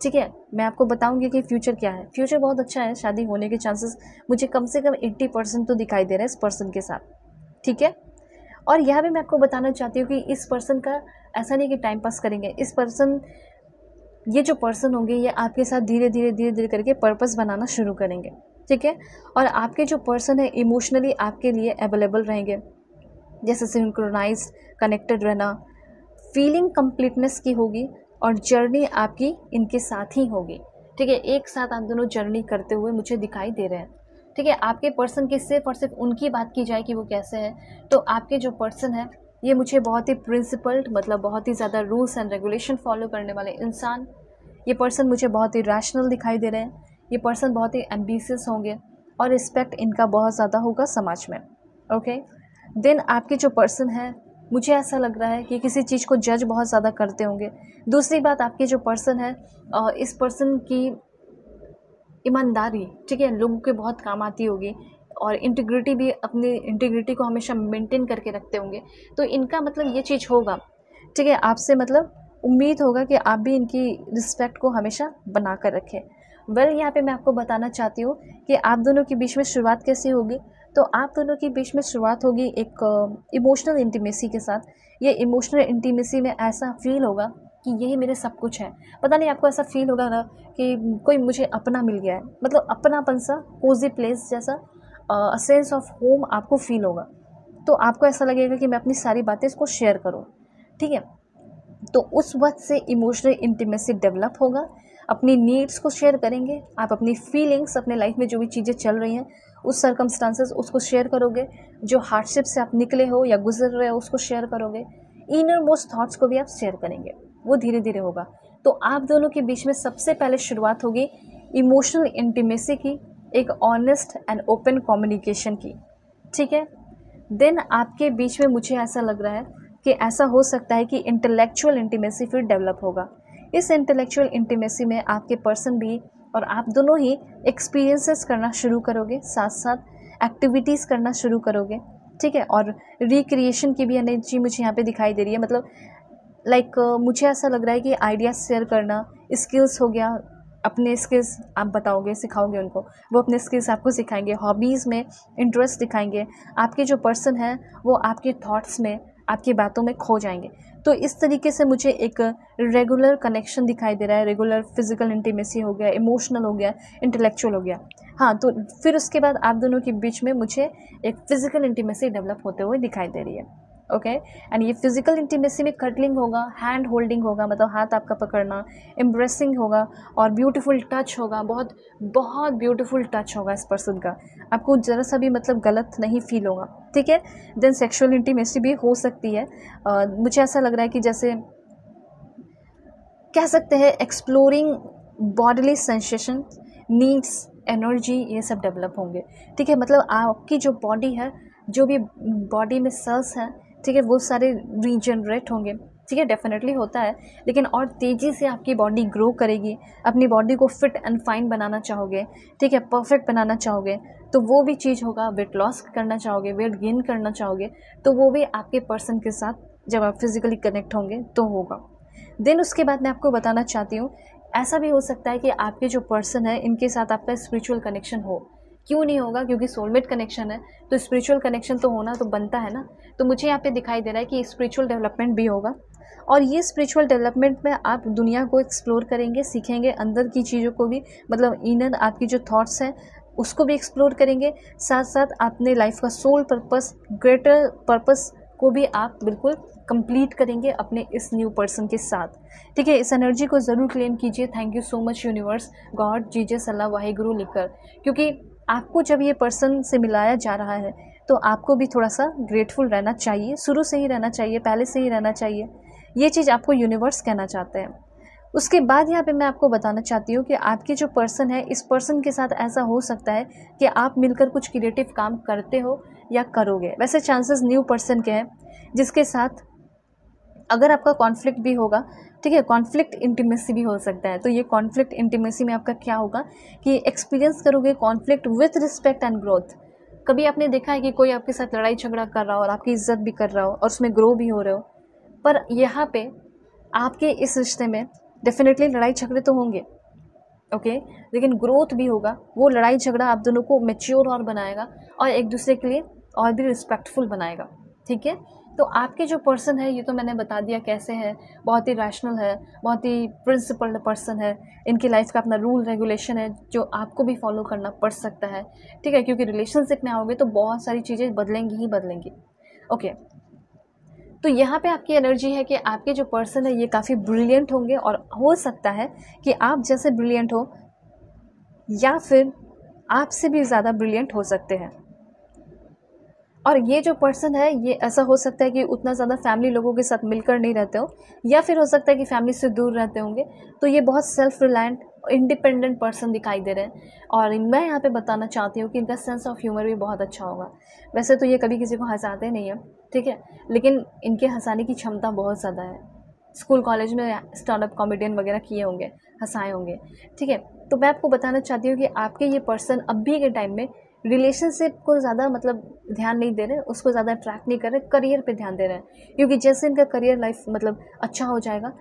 ठीक है। मैं आपको बताऊंगी कि फ्यूचर क्या है। फ्यूचर बहुत अच्छा है, शादी होने के चांसेस मुझे कम से कम 80% तो दिखाई दे रहा है इस पर्सन के साथ, ठीक है। और यह भी मैं आपको बताना चाहती हूँ कि इस पर्सन का ऐसा नहीं कि टाइम पास करेंगे। इस पर्सन, ये जो पर्सन होंगे, ये आपके साथ धीरे धीरे करके पर्पस बनाना शुरू करेंगे, ठीक है। और आपके जो पर्सन है इमोशनली आपके लिए अवेलेबल रहेंगे, जैसे सिंक्रोनाइज, कनेक्टेड रहना, फीलिंग कंप्लीटनेस की होगी, और जर्नी आपकी इनके साथ ही होगी, ठीक है। एक साथ आप दोनों जर्नी करते हुए मुझे दिखाई दे रहे हैं, ठीक है। आपके पर्सन की सिर्फ और सिर्फ उनकी बात की जाए कि वो कैसे हैं, तो आपके जो पर्सन है ये मुझे बहुत ही प्रिंसिपल्ड, मतलब बहुत ही ज़्यादा रूल्स एंड रेगुलेशन फॉलो करने वाले इंसान, ये पर्सन मुझे बहुत ही रैशनल दिखाई दे रहे हैं। ये पर्सन बहुत ही एम्बिशियस होंगे और रिस्पेक्ट इनका बहुत ज़्यादा होगा समाज में, ओके। देन आपके जो पर्सन है, मुझे ऐसा लग रहा है कि किसी चीज़ को जज बहुत ज़्यादा करते होंगे। दूसरी बात, आपके जो पर्सन है, इस पर्सन की ईमानदारी, ठीक है, लोगों के बहुत काम आती होगी, और इंटीग्रिटी भी, अपनी इंटीग्रिटी को हमेशा मेंटेन करके रखते होंगे। तो इनका मतलब ये चीज़ होगा, ठीक है, आपसे मतलब उम्मीद होगा कि आप भी इनकी रिस्पेक्ट को हमेशा बना कर रखें। वेल, यहाँ पे मैं आपको बताना चाहती हूँ कि आप दोनों के बीच में शुरुआत कैसे होगी। तो आप दोनों के बीच में शुरुआत होगी एक इमोशनल इंटीमेसी के साथ। ये इमोशनल इंटीमेसी में ऐसा फील होगा कि यही मेरे सब कुछ है। पता नहीं आपको ऐसा फील होगा ना कि कोई मुझे अपना मिल गया है, मतलब अपनापन सा, कोजी प्लेस जैसा, सेंस ऑफ होम आपको फील होगा। तो आपको ऐसा लगेगा कि मैं अपनी सारी बातें इसको शेयर करूँ, ठीक है। तो उस वक्त से इमोशनल इंटीमेसी डेवलप होगा। अपनी नीड्स को शेयर करेंगे, आप अपनी फीलिंग्स, अपने लाइफ में जो भी चीज़ें चल रही हैं, उस सर्कमस्टांसेस उसको शेयर करोगे। जो हार्डशिप से आप निकले हो या गुजर रहे हो उसको शेयर करोगे। इनर मोस्ट थॉट्स को भी आप शेयर करेंगे, वो धीरे धीरे होगा। तो आप दोनों के बीच में सबसे पहले शुरुआत होगी इमोशनल इंटीमेसी की, एक ऑनेस्ट एंड ओपन कम्युनिकेशन की, ठीक है। देन आपके बीच में मुझे ऐसा लग रहा है कि ऐसा हो सकता है कि इंटेलेक्चुअल इंटीमेसी फिर डेवलप होगा। इस इंटेलेक्चुअल इंटीमेसी में आपके पर्सन भी और आप दोनों ही एक्सपीरियंसेस करना शुरू करोगे, साथ साथ एक्टिविटीज़ करना शुरू करोगे, ठीक है। और रिक्रिएशन की भी एनर्जी मुझे यहाँ पे दिखाई दे रही है, मतलब मुझे ऐसा लग रहा है कि आइडियाज़ शेयर करना, स्किल्स हो गया, अपने स्किल्स आप बताओगे, सिखाओगे उनको, वो अपने स्किल्स आपको सिखाएंगे, हॉबीज़ में इंटरेस्ट दिखाएंगे। आपके जो पर्सन हैं वो आपके थॉट्स में, आपकी बातों में खो जाएंगे। तो इस तरीके से मुझे एक रेगुलर कनेक्शन दिखाई दे रहा है। रेगुलर फिजिकल इंटीमेसी हो गया, इमोशनल हो गया, इंटेलेक्चुअल हो गया। हाँ, तो फिर उसके बाद आप दोनों के बीच में मुझे एक फिजिकल इंटीमेसी डेवलप होते हुए दिखाई दे रही है। ओके। एंड ये फिजिकल इंटीमेसी में कटलिंग होगा, हैंड होल्डिंग होगा, मतलब हाथ आपका पकड़ना, एम्ब्रेसिंग होगा और ब्यूटीफुल टच होगा, बहुत बहुत ब्यूटीफुल टच होगा इस पर्सन का, आपको ज़रा सा भी मतलब गलत नहीं फील होगा, ठीक है। देन सेक्सुअल इंटीमेसी भी हो सकती है। मुझे ऐसा लग रहा है कि जैसे कह सकते हैं exploring bodily sensation, needs, energy, ये सब डेवलप होंगे, ठीक है। मतलब आपकी जो बॉडी है, जो भी बॉडी में सेल्स हैं, ठीक है, वो सारे रीजनरेट होंगे, ठीक है, डेफिनेटली होता है। लेकिन और तेज़ी से आपकी बॉडी ग्रो करेगी, अपनी बॉडी को फिट एंड फाइन बनाना चाहोगे, ठीक है, परफेक्ट बनाना चाहोगे, तो वो भी चीज़ होगा। वेट लॉस करना चाहोगे, वेट गेन करना चाहोगे, तो वो भी आपके पर्सन के साथ जब आप फिजिकली कनेक्ट होंगे तो होगा। देन उसके बाद मैं आपको बताना चाहती हूँ, ऐसा भी हो सकता है कि आपके जो पर्सन है इनके साथ आपका स्पिरिचुअल कनेक्शन हो। क्यों नहीं होगा? क्योंकि सोलमेट कनेक्शन है, तो स्पिरिचुअल कनेक्शन तो होना तो बनता है ना। तो मुझे यहाँ पे दिखाई दे रहा है कि स्पिरिचुअल डेवलपमेंट भी होगा, और ये स्पिरिचुअल डेवलपमेंट में आप दुनिया को एक्सप्लोर करेंगे, सीखेंगे, अंदर की चीज़ों को भी, मतलब इनर आपकी जो थॉट्स हैं उसको भी एक्सप्लोर करेंगे, साथ साथ अपने लाइफ का सोल पर्पस, ग्रेटर पर्पस को भी आप बिल्कुल कंप्लीट करेंगे अपने इस न्यू पर्सन के साथ, ठीक है। इस एनर्जी को ज़रूर क्लेम कीजिए। Thank you so much universe, God, Jesus, Allah, Waheguru लिखकर, क्योंकि आपको जब ये पर्सन से मिलाया जा रहा है तो आपको भी थोड़ा सा ग्रेटफुल रहना चाहिए, शुरू से ही रहना चाहिए, पहले से ही रहना चाहिए। ये चीज़ आपको यूनिवर्स कहना चाहते हैं। उसके बाद यहाँ पे मैं आपको बताना चाहती हूँ कि आपके जो पर्सन है, इस पर्सन के साथ ऐसा हो सकता है कि आप मिलकर कुछ क्रिएटिव काम करते हो या करोगे। वैसे चांसेस न्यू पर्सन के हैं जिसके साथ अगर आपका कॉन्फ्लिक्ट भी होगा, ठीक है, कॉन्फ्लिक्ट इंटीमेसी भी हो सकता है। तो ये कॉन्फ्लिक्ट इंटीमेसी में आपका क्या होगा कि एक्सपीरियंस करोगे conflict with respect and growth. कभी आपने देखा है कि कोई आपके साथ लड़ाई झगड़ा कर रहा हो और आपकी इज्जत भी कर रहा हो और उसमें ग्रो भी हो रहे हो, पर यहाँ पे आपके इस रिश्ते में डेफिनेटली लड़ाई झगड़े तो होंगे, ओके, लेकिन ग्रोथ भी होगा। वो लड़ाई झगड़ा आप दोनों को मैच्योर और बनाएगा और एक दूसरे के लिए और भी रिस्पेक्टफुल बनाएगा, ठीक है। तो आपके जो पर्सन है, ये तो मैंने बता दिया कैसे है, बहुत ही रैशनल है, बहुत ही प्रिंसिपल्ड पर्सन है, इनकी लाइफ का अपना रूल रेगुलेशन है जो आपको भी फॉलो करना पड़ सकता है, ठीक है, क्योंकि रिलेशनशिप में आओगे तो बहुत सारी चीज़ें बदलेंगी ही बदलेंगी, ओके। तो यहाँ पे आपकी एनर्जी है कि आपके जो पर्सन है ये काफ़ी ब्रिलियंट होंगे, और हो सकता है कि आप जैसे ब्रिलियंट हो या फिर आपसे भी ज़्यादा ब्रिलियंट हो सकते हैं। और ये जो पर्सन है ये ऐसा हो सकता है कि उतना ज़्यादा फैमिली लोगों के साथ मिलकर नहीं रहते हो, या फिर हो सकता है कि फैमिली से दूर रहते होंगे। तो ये बहुत सेल्फ रिलायंट, इंडिपेंडेंट पर्सन दिखाई दे रहे हैं। और मैं यहाँ पे बताना चाहती हूँ कि इनका सेंस ऑफ ह्यूमर भी बहुत अच्छा होगा। वैसे तो ये कभी किसी को हंसाते नहीं है, ठीक है, लेकिन इनके हंसाने की क्षमता बहुत ज़्यादा है। स्कूल कॉलेज में स्टैंड अप कॉमेडियन वगैरह किए होंगे, हंसाए होंगे, ठीक है। तो मैं आपको बताना चाहती हूँ कि आपके ये पर्सन अभी के टाइम में रिलेशनशिप को ज़्यादा मतलब ध्यान नहीं दे रहे, उसको ज़्यादा ट्रैक नहीं कर रहे, करियर पे ध्यान दे रहे हैं। क्योंकि जैसे इनका करियर लाइफ मतलब अच्छा हो जाएगा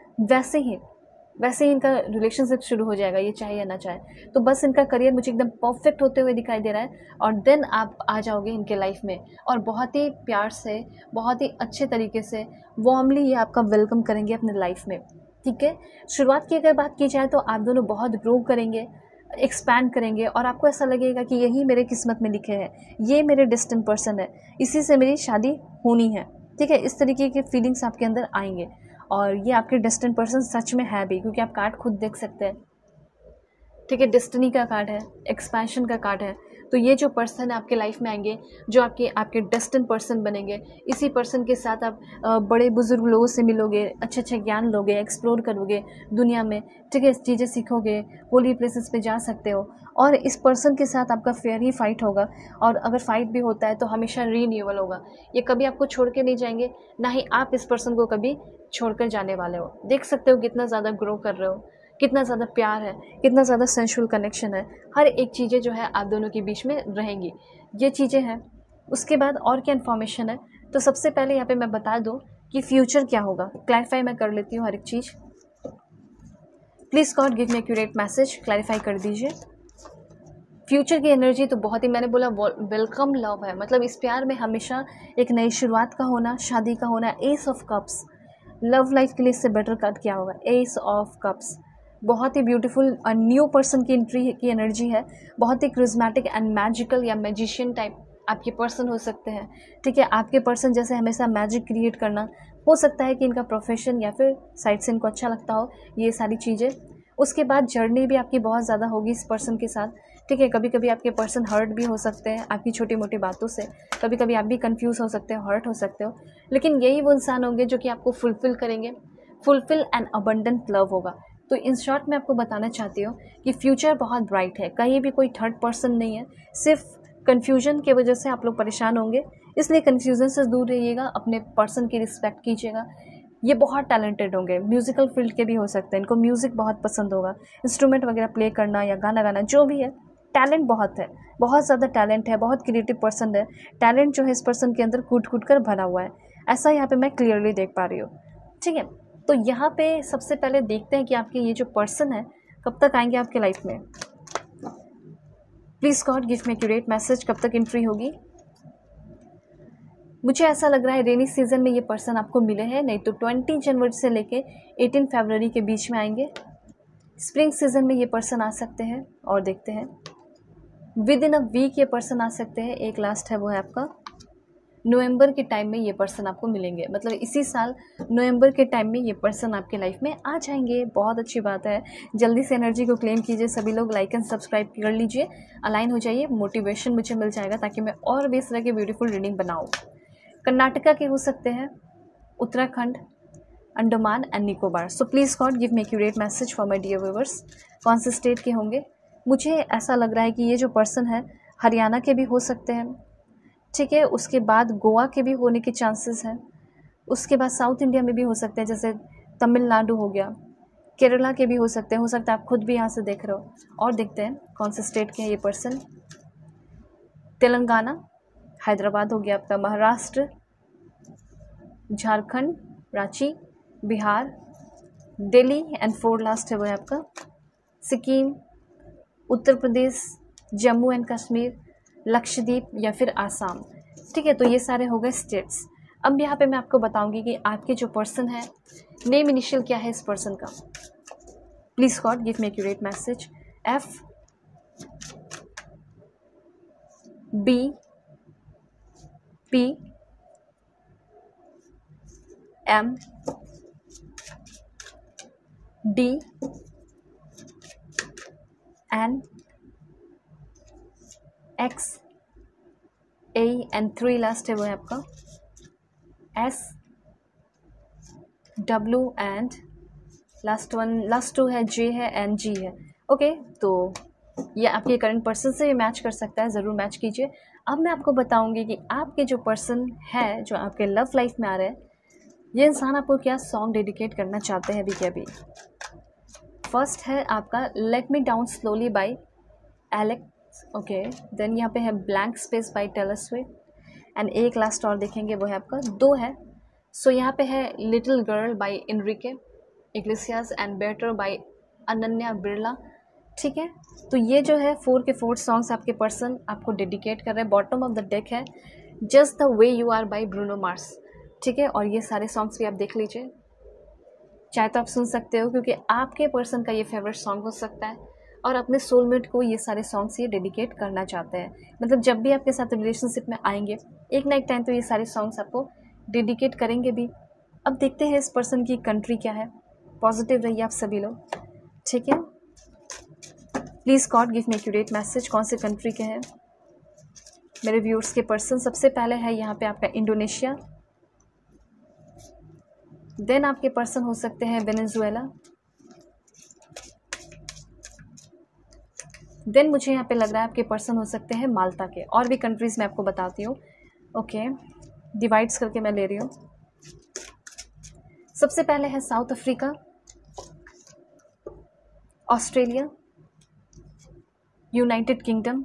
वैसे ही इनका रिलेशनशिप शुरू हो जाएगा, ये चाहे या ना चाहे। तो बस इनका करियर मुझे एकदम परफेक्ट होते हुए दिखाई दे रहा है, और देन आप आ जाओगे इनके लाइफ में और बहुत ही प्यार से, बहुत ही अच्छे तरीके से, वार्मली ये आपका वेलकम करेंगे अपने लाइफ में, ठीक है। शुरुआत की अगर बात की जाए तो आप दोनों बहुत ग्रो करेंगे, एक्सपैंड करेंगे, और आपको ऐसा लगेगा कि यही मेरे किस्मत में लिखे हैं, ये मेरे डेस्टिन्ड पर्सन है, इसी से मेरी शादी होनी है, ठीक है। इस तरीके के फीलिंग्स आपके अंदर आएंगे, और ये आपके डेस्टिन्ड पर्सन सच में है भी, क्योंकि आप कार्ड खुद देख सकते हैं, ठीक है। डेस्टिनी का कार्ड है, एक्सपेंशन का कार्ड है। तो ये जो पर्सन आपके लाइफ में आएंगे, जो आपके डेस्टिन्ड पर्सन बनेंगे, इसी पर्सन के साथ आप बड़े बुजुर्ग लोगों से मिलोगे, अच्छे अच्छे ज्ञान लोगे, एक्सप्लोर करोगे दुनिया में, ठीक है, चीज़ें सीखोगे, होली प्लेसेस पे जा सकते हो। और इस पर्सन के साथ आपका फेयर ही फाइट होगा, और अगर फाइट भी होता है तो हमेशा रीन्यूअल होगा। ये कभी आपको छोड़ के नहीं जाएंगे, ना ही आप इस पर्सन को कभी छोड़कर जाने वाले हो। देख सकते हो कितना ज़्यादा ग्रो कर रहे हो, कितना ज़्यादा प्यार है, कितना ज़्यादा सेंशुअल कनेक्शन है, हर एक चीज़ें जो है आप दोनों के बीच में रहेंगी, ये चीज़ें हैं। उसके बाद और क्या इन्फॉर्मेशन है, तो सबसे पहले यहाँ पे मैं बता दूँ कि फ्यूचर क्या होगा, क्लैरिफाई मैं कर लेती हूँ हर एक चीज़। Please God give me accurate message, clarify कर दीजिए। फ्यूचर की एनर्जी तो बहुत ही, मैंने बोला वेलकम लव है, मतलब इस प्यार में हमेशा एक नई शुरुआत का होना, शादी का होना। S of cups, love life के लिए इससे बेटर कार्ड क्या होगा, एस ऑफ कप्स, बहुत ही ब्यूटीफुल न्यू पर्सन की एंट्री की एनर्जी है, बहुत ही क्रिज्मेटिक एंड मैजिकल या मैजिशियन टाइप आपके पर्सन हो सकते हैं, ठीक है। आपके पर्सन जैसे हमेशा मैजिक क्रिएट करना, हो सकता है कि इनका प्रोफेशन या फिर साइड से इनको अच्छा लगता हो ये सारी चीज़ें। उसके बाद जर्नी भी आपकी बहुत ज़्यादा होगी इस पर्सन के साथ, ठीक है। कभी कभी आपके पर्सन हर्ट भी हो सकते हैं आपकी छोटी मोटी बातों से, कभी कभी आप भी कंफ्यूज हो सकते हो, हर्ट हो सकते हो, लेकिन यही वो इंसान होंगे जो कि आपको फुलफिल करेंगे। फुलफिल एंड अबंडेंट लव होगा। तो इन शॉर्ट मैं आपको बताना चाहती हूँ कि फ्यूचर बहुत ब्राइट है, कहीं भी कोई थर्ड पर्सन नहीं है। सिर्फ कन्फ्यूजन की वजह से आप लोग परेशान होंगे, इसलिए कन्फ्यूजन से दूर रहिएगा, अपने पर्सन की रिस्पेक्ट कीजिएगा। ये बहुत टैलेंटेड होंगे, म्यूज़िकल फील्ड के भी हो सकते हैं, इनको म्यूज़िक बहुत पसंद होगा, इंस्ट्रूमेंट वगैरह प्ले करना या गाना गाना जो भी है। टैलेंट बहुत है, बहुत ज़्यादा टैलेंट है, बहुत क्रिएटिव पर्सन है। टैलेंट जो है इस पर्सन के अंदर कूट कूट कर भरा हुआ है, ऐसा यहाँ पे मैं क्लियरली देख पा रही हूँ, ठीक है। तो यहाँ पे सबसे पहले देखते हैं कि आपके ये जो पर्सन है कब तक आएंगे आपके लाइफ में। Please God give me accurate message, कब तक एंट्री होगी। मुझे ऐसा लग रहा है रेनी सीजन में ये पर्सन आपको मिले हैं, नहीं तो 20 जनवरी से लेके 18 फरवरी के बीच में आएंगे। स्प्रिंग सीजन में ये पर्सन आ सकते हैं, और देखते हैं विद इन अ वीक ये पर्सन आ सकते हैं। एक लास्ट है वो है आपका नवंबर के टाइम में ये पर्सन आपको मिलेंगे, मतलब इसी साल नवंबर के टाइम में ये पर्सन आपके लाइफ में आ जाएंगे। बहुत अच्छी बात है, जल्दी से एनर्जी को क्लेम कीजिए सभी लोग, लाइक एंड सब्सक्राइब कर लीजिए, अलाइन हो जाइए, मोटिवेशन मुझे मिल जाएगा ताकि मैं और भी इस तरह की ब्यूटीफुल रीडिंग बनाऊँ। कर्नाटका के हो सकते हैं, Uttarakhand, Andaman and Nicobar. So please God give me accurate message for my dear viewers, कौन से स्टेट के होंगे। मुझे ऐसा लग रहा है कि ये जो पर्सन है हरियाणा के भी हो सकते हैं, ठीक है। उसके बाद गोवा के भी होने के चांसेस हैं, उसके बाद साउथ इंडिया में भी हो सकते हैं, जैसे तमिलनाडु हो गया, केरला के भी हो सकते हैं, हो सकता है आप खुद भी यहाँ से देख रहे हो। और देखते हैं कौन से स्टेट के हैं ये पर्सन। तेलंगाना, हैदराबाद हो गया आपका, महाराष्ट्र, झारखंड, रांची, बिहार, दिल्ली एंड 4 लास्ट है वो है आपका सिक्किम, उत्तर प्रदेश, जम्मू एंड कश्मीर, लक्षद्वीप या फिर आसाम, ठीक है। तो ये सारे हो गए स्टेट्स। अब यहाँ पे मैं आपको बताऊंगी कि आपके जो पर्सन है नेम इनिशियल क्या है इस पर्सन का। Please God give me accurate message. F, B, P, M, D, N, X, A and 3 last है वो है आपका एस, डब्ल्यू एंड लास्ट 2 है जे है एंड जी है। ओके, तो ये आपके करंट पर्सन से मैच कर सकता है, ज़रूर मैच कीजिए। अब मैं आपको बताऊंगी कि आपके जो पर्सन है जो आपके लव लाइफ में आ रहे हैं, ये इंसान आपको क्या सॉन्ग डेडिकेट करना चाहते हैं अभी के अभी। फर्स्ट है आपका let me down slowly by Alex, okay. Then यहाँ पे है blank space by Taylor Swift and एक लास्ट और देखेंगे वो है आपका 2 है। सो यहाँ पे है little girl by Enrique Iglesias and better by Ananya Birla, ठीक है। तो ये जो है 4 के 4 सॉन्ग्स आपके पर्सन आपको डेडिकेट कर रहे हैं। बॉटम ऑफ द डेक है just the way you are by Bruno Mars, ठीक है। और ये सारे सॉन्ग्स भी आप देख लीजिए, चाहे तो आप सुन सकते हो, क्योंकि आपके पर्सन का ये फेवरेट सॉन्ग हो सकता है और अपने सोलमेट को ये सारे सॉन्ग्स ये डेडिकेट करना चाहते हैं। मतलब जब भी आपके साथ रिलेशनशिप में आएंगे एक ना एक टाइम तो ये सारे सॉन्ग्स आपको डेडिकेट करेंगे भी। अब देखते हैं इस पर्सन की कंट्री क्या है। पॉजिटिव रहिए आप सभी लोग, ठीक है। Please God give me accurate message, कौन से कंट्री के हैं मेरे व्यूअर्स के पर्सन। सबसे पहले है यहाँ पे आपका इंडोनेशिया, देन आपके पर्सन हो सकते हैं वेनेजुएला, देन मुझे यहाँ पे लग रहा है आपके पर्सन हो सकते हैं माल्टा के। और भी कंट्रीज मैं आपको बताती हूँ, ओके, डिवाइड्स करके मैं ले रही हूँ। सबसे पहले है south Africa, Australia, United kingdom,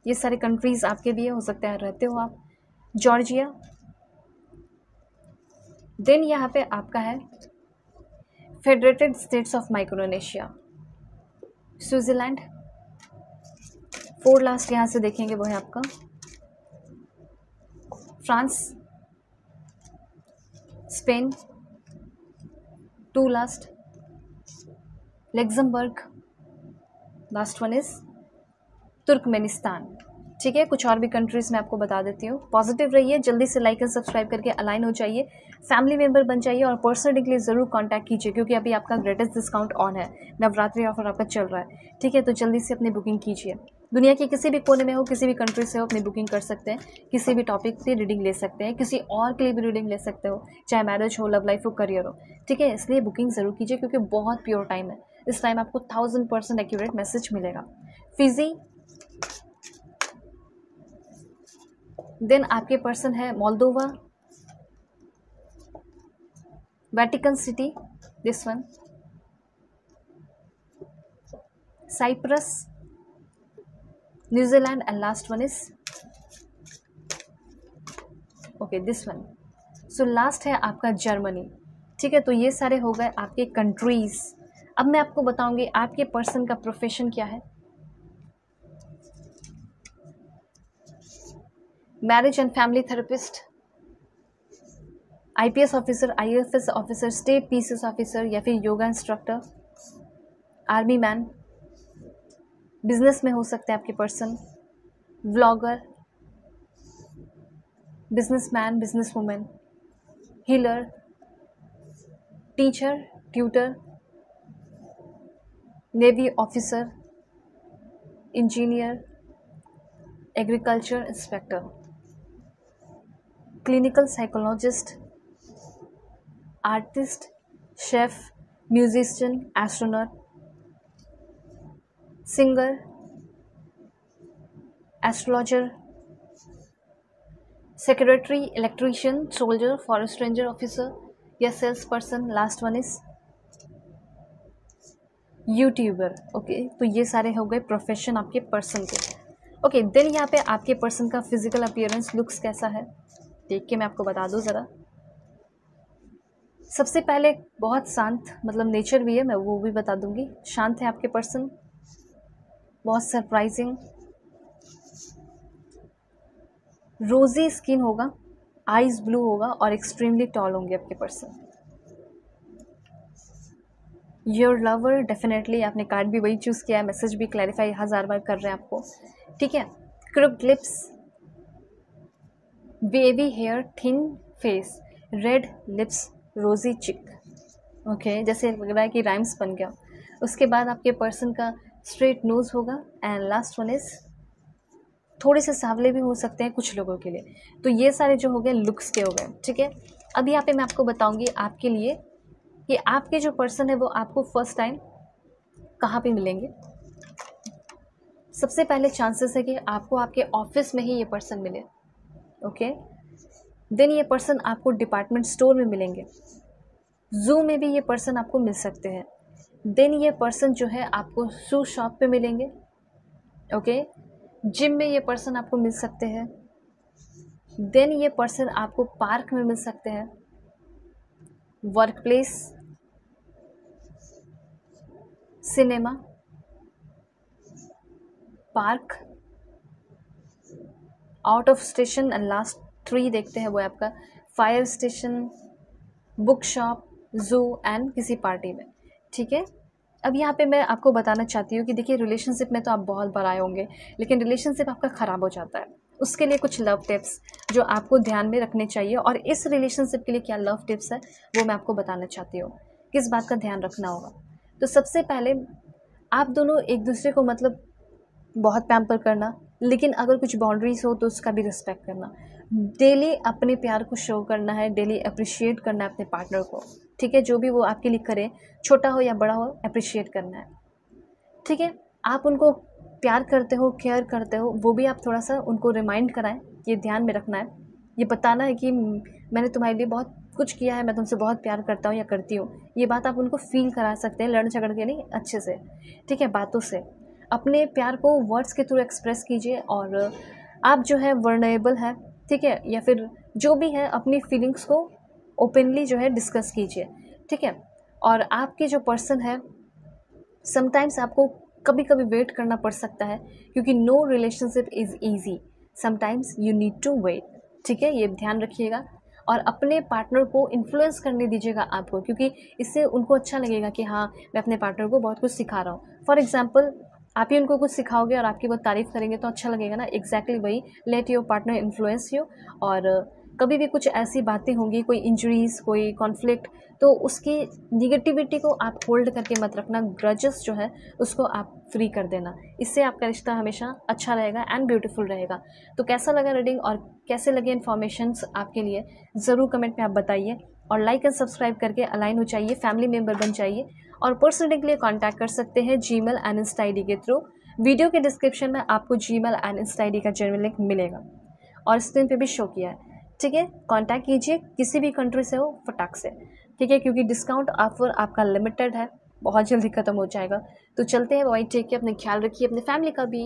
ये सारे कंट्रीज़ आपके भी हो सकते हैं, रहते हो आप। जॉर्जिया, देन यहाँ पे आपका है federated states of Micronesia, Switzerland, 4 last यहाँ से देखेंगे वो है आपका France, Spain, 2 last Luxembourg, last one is Turkmenistan, ठीक है, कुछ और भी कंट्रीज़ में आपको बता देती हूँ। पॉजिटिव रहिए, जल्दी से लाइक एंड सब्सक्राइब करके अलाइन हो जाइए, फैमिली मेंबर बन जाइए और पर्सनली के लिए ज़रूर कांटेक्ट कीजिए, क्योंकि अभी आपका ग्रेटेस्ट डिस्काउंट ऑन है, नवरात्रि ऑफर आपका चल रहा है। ठीक है, तो जल्दी से अपनी बुकिंग कीजिए। दुनिया के किसी भी कोने में हो, किसी भी कंट्री से हो, अपनी बुकिंग कर सकते हैं, किसी भी टॉपिक पे रीडिंग ले सकते हैं, किसी और के लिए भी रीडिंग ले सकते हो, चाहे मैरिज हो, लव लाइफ हो, करियर हो। ठीक है, इसलिए बुकिंग ज़रूर कीजिए, क्योंकि बहुत प्योर टाइम है। इस टाइम आपको 1000% एक्यूरेट मैसेज मिलेगा। फिजी, देन आपके पर्सन है Moldova, Vatican city, this one, Cyprus, New Zealand and last one is okay this one. So last है आपका जर्मनी। ठीक है, तो ये सारे हो गए आपके कंट्रीज। अब मैं आपको बताऊंगी आपके पर्सन का प्रोफेशन क्या है। Marriage and family therapist, IPS officer, IFS officer, state PCS officer, या फिर yoga instructor, army man, business में हो सकते हैं आपके person, vlogger, businessman, business women, healer, teacher, tutor, navy officer, engineer, agriculture inspector, clinical psychologist, artist, chef, musician, astronaut, singer, astrologer, secretary, electrician, soldier, forest ranger officer या sales person, last one is YouTuber. Okay, तो ये सारे हो गए profession आपके person के। Okay, then यहाँ पे आपके पर्सन का फिजिकल अपीयरेंस लुक्स कैसा है देख के मैं आपको बता दूँ ज़रा। सबसे पहले बहुत शांत, मतलब नेचर भी है, मैं वो भी बता दूंगी। शांत है आपके पर्सन, बहुत सरप्राइजिंग, रोजी स्किन होगा, आईज ब्लू होगा और एक्सट्रीमली टॉल होंगे आपके पर्सन। योर लवर, डेफिनेटली आपने कार्ड भी वही चूज़ किया है, मैसेज भी क्लैरिफाई 1000 बार कर रहे हैं आपको। ठीक है, crimped lips, wavy hair, thin face, red lips, rosy cheek. Okay, जैसे लग रहा है कि राइम्स बन गया। उसके बाद आपके पर्सन का स्ट्रेट नोज होगा एंड लास्ट वन इज थोड़े से सांवले भी हो सकते हैं कुछ लोगों के लिए। तो ये सारे जो हो गए लुक्स के हो गए। ठीक है, अब यहाँ पे मैं आपको बताऊंगी आपके लिए कि आपके जो पर्सन है वो आपको फर्स्ट टाइम कहाँ पे मिलेंगे। सबसे पहले चांसेस है कि आपको आपके ऑफिस में ही ये पर्सन मिले। ओके, देन ये पर्सन आपको डिपार्टमेंट स्टोर में मिलेंगे, जू में भी ये पर्सन आपको मिल सकते हैं। देन ये पर्सन जो है आपको शू शॉप पे मिलेंगे। ओके, जिम में ये पर्सन आपको मिल सकते हैं। देन ये पर्सन आपको पार्क में मिल सकते हैं, work place, cinema, park, out of station and last 3 देखते हैं वो आपका फायर स्टेशन, बुक शॉप, जू एंड किसी पार्टी में। ठीक है, अब यहाँ पे मैं आपको बताना चाहती हूँ कि देखिए रिलेशनशिप में तो आप बहुत बार आए होंगे, लेकिन रिलेशनशिप आपका ख़राब हो जाता है। उसके लिए कुछ लव टिप्स जो आपको ध्यान में रखने चाहिए, और इस रिलेशनशिप के लिए क्या लव टिप्स है वो मैं आपको बताना चाहती हूँ, किस बात का ध्यान रखना होगा। तो सबसे पहले आप दोनों एक दूसरे को मतलब बहुत पैम्पर करना, लेकिन अगर कुछ बाउंड्रीज हो तो उसका भी रिस्पेक्ट करना। डेली अपने प्यार को शो करना है, डेली अप्रिशिएट करना है अपने पार्टनर को। ठीक है, जो भी वो आपके लिए करे, छोटा हो या बड़ा हो, अप्रिशिएट करना है। ठीक है, आप उनको प्यार करते हो, केयर करते हो, वो भी आप थोड़ा सा उनको रिमाइंड कराएं, ये ध्यान में रखना है, ये बताना है कि मैंने तुम्हारे लिए बहुत कुछ किया है, मैं तुमसे बहुत प्यार करता हूँ या करती हूँ। ये बात आप उनको फील करा सकते हैं, लड़ झगड़ के नहीं, अच्छे से। ठीक है, बातों से अपने प्यार को वर्ड्स के थ्रू एक्सप्रेस कीजिए, और आप जो है वर्नेबल है, ठीक है, या फिर जो भी है अपनी फीलिंग्स को ओपनली जो है डिस्कस कीजिए। ठीक है, और आपके जो पर्सन है समटाइम्स आपको कभी कभी वेट करना पड़ सकता है, क्योंकि no relationship is easy, sometimes you need to wait. ठीक है, ये ध्यान रखिएगा, और अपने पार्टनर को इन्फ्लुएंस करने दीजिएगा आपको, क्योंकि इससे उनको अच्छा लगेगा कि हाँ मैं अपने पार्टनर को बहुत कुछ सिखा रहा हूँ। फॉर एग्जाम्पल आप ही उनको कुछ सिखाओगे और आपकी वो तारीफ़ करेंगे तो अच्छा लगेगा ना। एग्जैक्टली वही, let your partner influence you. और कभी भी कुछ ऐसी बातें होंगी, कोई इंजरीज, कोई कॉन्फ्लिक्ट, तो उसकी निगेटिविटी को आप होल्ड करके मत रखना। ग्रजेस जो है उसको आप फ्री कर देना। इससे आपका रिश्ता हमेशा अच्छा रहेगा एंड ब्यूटीफुल रहेगा। तो कैसा लगा रीडिंग और कैसे लगे इन्फॉर्मेशंस आपके लिए, ज़रूर कमेंट में आप बताइए। और लाइक एंड सब्सक्राइब करके अलाइन हो जाइए, फैमिली मेम्बर बन जाइए। और पर्सनल रीडिंग के लिए कॉन्टैक्ट कर सकते हैं जीमेल एंड इंस्टा ID के थ्रू। वीडियो के डिस्क्रिप्शन में आपको जीमेल एंड इंस्टा ID का जेन्युइन लिंक मिलेगा और स्क्रीन पे भी शो किया है। ठीक है, कांटेक्ट कीजिए, किसी भी कंट्री से हो, फटाक से। ठीक है, क्योंकि डिस्काउंट ऑफर आपका लिमिटेड है, बहुत जल्दी ख़त्म हो जाएगा। तो चलते हैं, बाय, टेक केयर, अपने ख्याल रखिए, अपने फैमिली का भी।